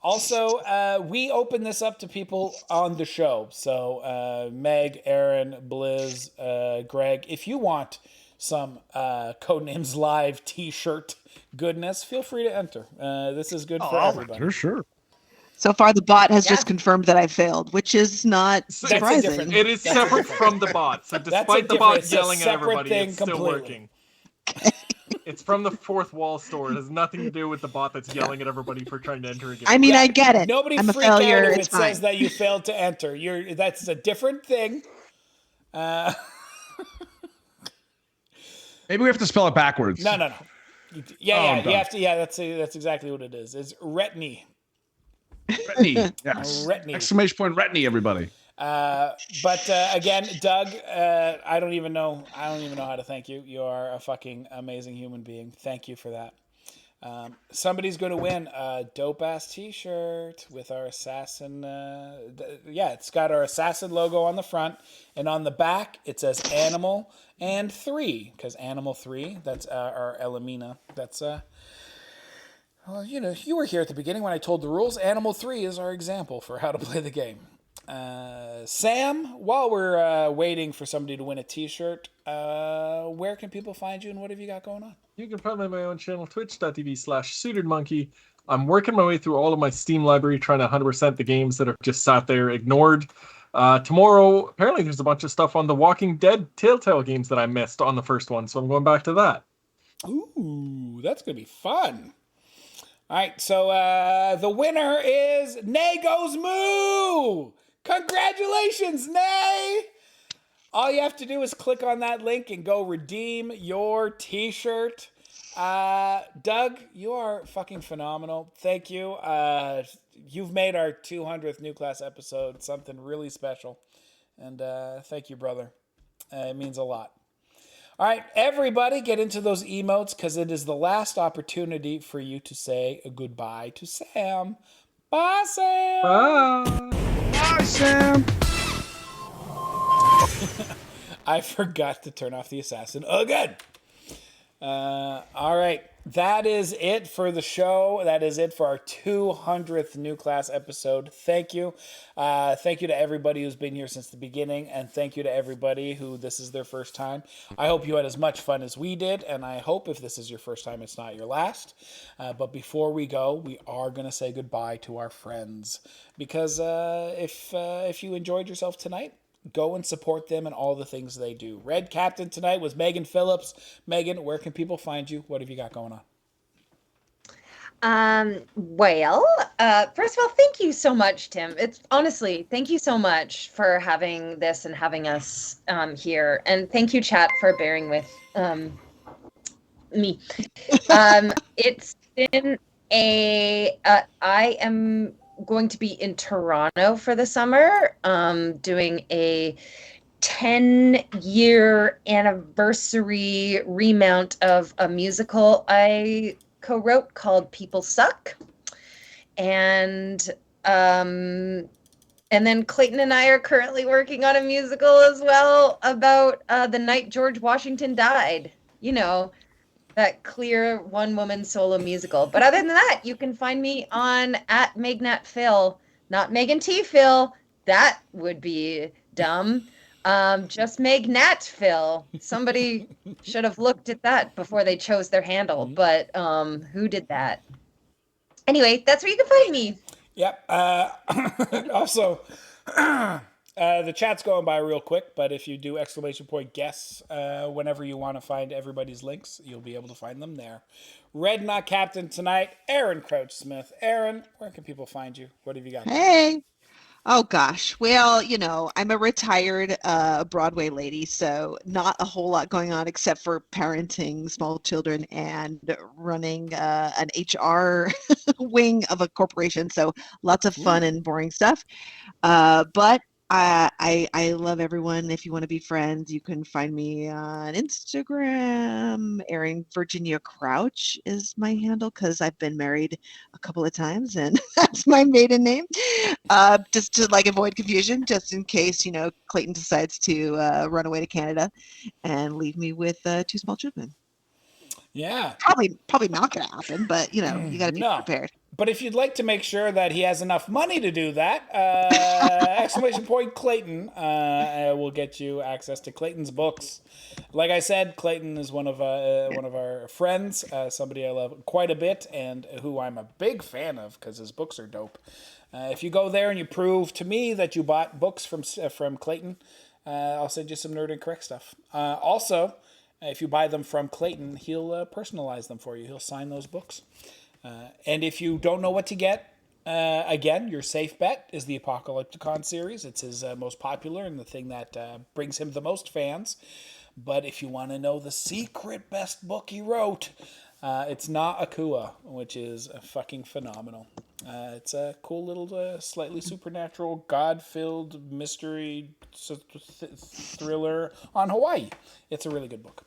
Also, we open this up to people on the show. So Meg, Aaron, Blizz, Greg, if you want some Codenames Live T-shirt goodness, feel free to enter. This is good for everybody.
For sure.
So far, the bot has just confirmed that I failed, which is not
That's a
surprising.
different-
It is
That's
separate
different.
from the bot. So
That's
despite the bot
it's a
yelling at
separate
everybody,
thing
it's still
completely.
working. It's from the fourth wall store. It has nothing to do with the bot that's yelling at everybody for trying to enter a game.
I mean, I get it.
Nobody
I'm a
freak
failure.
out if
It's
it
fine.
says that you failed to enter. That's a different thing.
Maybe we have to spell it backwards.
No. Yeah,
I'm
you
done.
have to. Yeah, that's exactly what it is. It's retiny.
Retiny. Yes.
Retiny. !
Retiny, everybody.
But again, Doug, I don't even know how to thank you. You are a fucking amazing human being. Thank you for that. Somebody's going to win a dope ass T-shirt with our assassin. It's got our assassin logo on the front, and on the back it says Animal and 3, because Animal 3. That's our Elamina. That's well, you were here at the beginning when I told the rules. Animal 3 is our example for how to play the game. Sam, while we're waiting for somebody to win a T-shirt, where can people find you and what have you got going on?
You can find me on my own channel, twitch.tv/suitedmonkey. I'm working my way through all of my Steam library, trying to 100% the games that have just sat there ignored. Tomorrow, apparently there's a bunch of stuff on the Walking Dead Telltale games that I missed on the first one, so I'm going back to that.
Ooh, that's going to be fun. All right, so the winner is Nay Goes Moo! Congratulations, Nay! All you have to do is click on that link and go redeem your T-shirt. Doug, you are fucking phenomenal. Thank you. You've made our 200th New Class episode something really special. And thank you, brother. It means a lot. All right, everybody get into those emotes because it is the last opportunity for you to say a goodbye to Sam. Bye, Sam.
Bye.
Bye, Sam.
I forgot to turn off the assassin again. All right, that is it for the show. That is it for our 200th New Class episode. Thank you. Thank you to everybody who's been here since the beginning, and thank you to everybody who this is their first time. I hope you had as much fun as we did, and I hope if this is your first time, it's not your last. But before we go, we are going to say goodbye to our friends, because if you enjoyed yourself tonight, go and support them and all the things they do. Red Captain tonight was Megan Phillips. Megan, where can people find you? What have you got going on?
First of all, thank you so much, Tim. It's honestly, thank you so much for having this and having us here. And thank you, chat, for bearing with me. It's been I am going to be in Toronto for the summer, doing a 10-year anniversary remount of a musical I co-wrote called People Suck. And then Clayton and I are currently working on a musical as well about the night George Washington died. You know, that clear one-woman solo musical. But other than that, you can find me on @MegnatPhil, not Megan T. Phil. That would be dumb. Just MegnatPhil. Somebody should have looked at that before they chose their handle. But who did that? Anyway, that's where you can find me.
Yep. Also, the chat's going by real quick, but if you do !guess whenever you want to find everybody's links, you'll be able to find them there. Red Not Captain tonight, Aaron Crouch Smith. Aaron, where can people find you? What have you got?
Hey. Oh gosh. Well, I'm a retired Broadway lady, so not a whole lot going on except for parenting small children and running an HR wing of a corporation. So lots of fun and boring stuff. But I love everyone. If you want to be friends, you can find me on Instagram. Erin Virginia Crouch is my handle because I've been married a couple of times and that's my maiden name. Just to avoid confusion, just in case, Clayton decides to run away to Canada and leave me with 2 small children.
Yeah.
Probably not going to happen, but you got to be prepared.
But if you'd like to make sure that he has enough money to do that, !Clayton will get you access to Clayton's books. Like I said, Clayton is one of our friends, somebody I love quite a bit, and who I'm a big fan of because his books are dope. If you go there and you prove to me that you bought books from Clayton, I'll send you some Nerd and Correct stuff. Also, if you buy them from Clayton, he'll personalize them for you. He'll sign those books. And if you don't know what to get, again, your safe bet is the Apocalypticon series. It's his most popular and the thing that brings him the most fans. But if you want to know the secret best book he wrote, It's not Akua, which is fucking phenomenal. It's a cool little, slightly supernatural, god-filled mystery thriller on Hawaii. It's a really good book.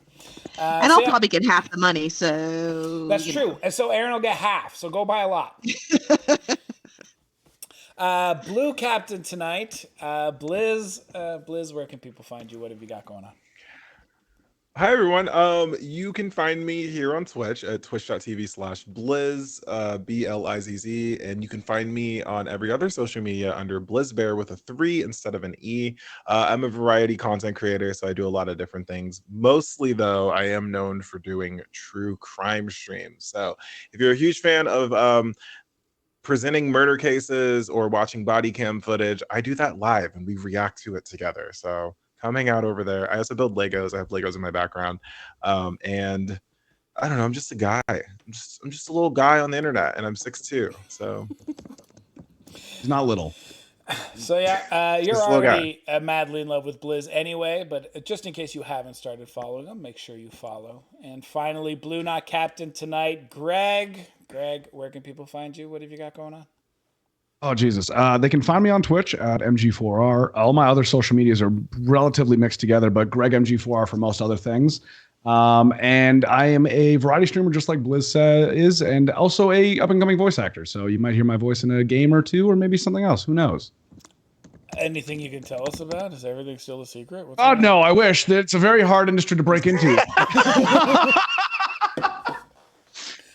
And I'll probably get half the money, so
That's true. And so Aaron will get half. So go buy a lot. Blue Captain tonight. Blizz, where can people find you? What have you got going on?
Hi everyone. You can find me here on Twitch at twitch.tv/Blizz, BLIZZ, and you can find me on every other social media under BlizzBear with a 3 instead of an E. I'm a variety content creator, so I do a lot of different things. Mostly, though, I am known for doing true crime streams. So if you're a huge fan of presenting murder cases or watching body cam footage, I do that live and we react to it together. So come hang out over there. I also build Legos. I have Legos in my background. And I don't know, I'm just a guy. I'm just a little guy on the internet, and I'm 6'2". So
He's not little.
So yeah, you're
Just a little
already madly in love with Blizz anyway, but just in case you haven't started following him, make sure you follow. And finally, Blue Not Captain tonight, Greg. Greg, where can people find you? What have you got going on?
Oh, Jesus. They can find me on Twitch at MG4R. All my other social medias are relatively mixed together, but Greg MG4R for most other things. And I am a variety streamer, just like Blizz is, and also a up-and-coming voice actor. So you might hear my voice in a game or two, or maybe something else. Who knows?
Anything you can tell us about? Is everything still a secret?
Oh, no, I wish. It's a very hard industry to break into.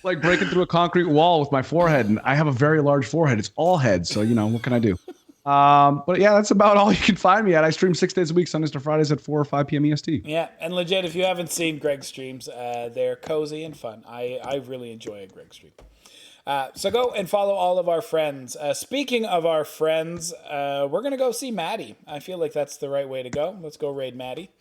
Like breaking through a concrete wall with my forehead, and I have a very large forehead. It's all head, so what can I do? But yeah, that's about all you can find me at. I stream 6 days a week, Sundays to Fridays at 4 or 5 p.m. EST.
Yeah, and legit, if you haven't seen Greg's streams, they're cozy and fun. I really enjoy a Greg stream. So go and follow all of our friends. Speaking of our friends, we're going to go see Maddie. I feel like that's the right way to go. Let's go raid Maddie.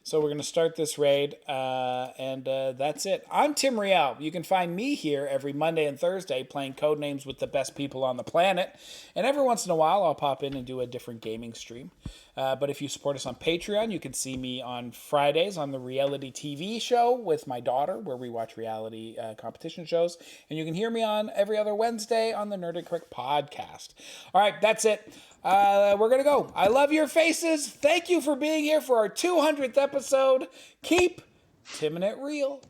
So we're going to start this raid, and that's it. I'm Tim Riel. You can find me here every Monday and Thursday playing Codenames with the best people on the planet. And every once in a while, I'll pop in and do a different gaming stream. But if you support us on Patreon, you can see me on Fridays on the reality TV show with my daughter, where we watch reality competition shows. And you can hear me on every other Wednesday on the Nerd and Crick podcast. All right, that's it. We're going to go. I love your faces. Thank you for being here for our 200th episode. Keep Timming it real.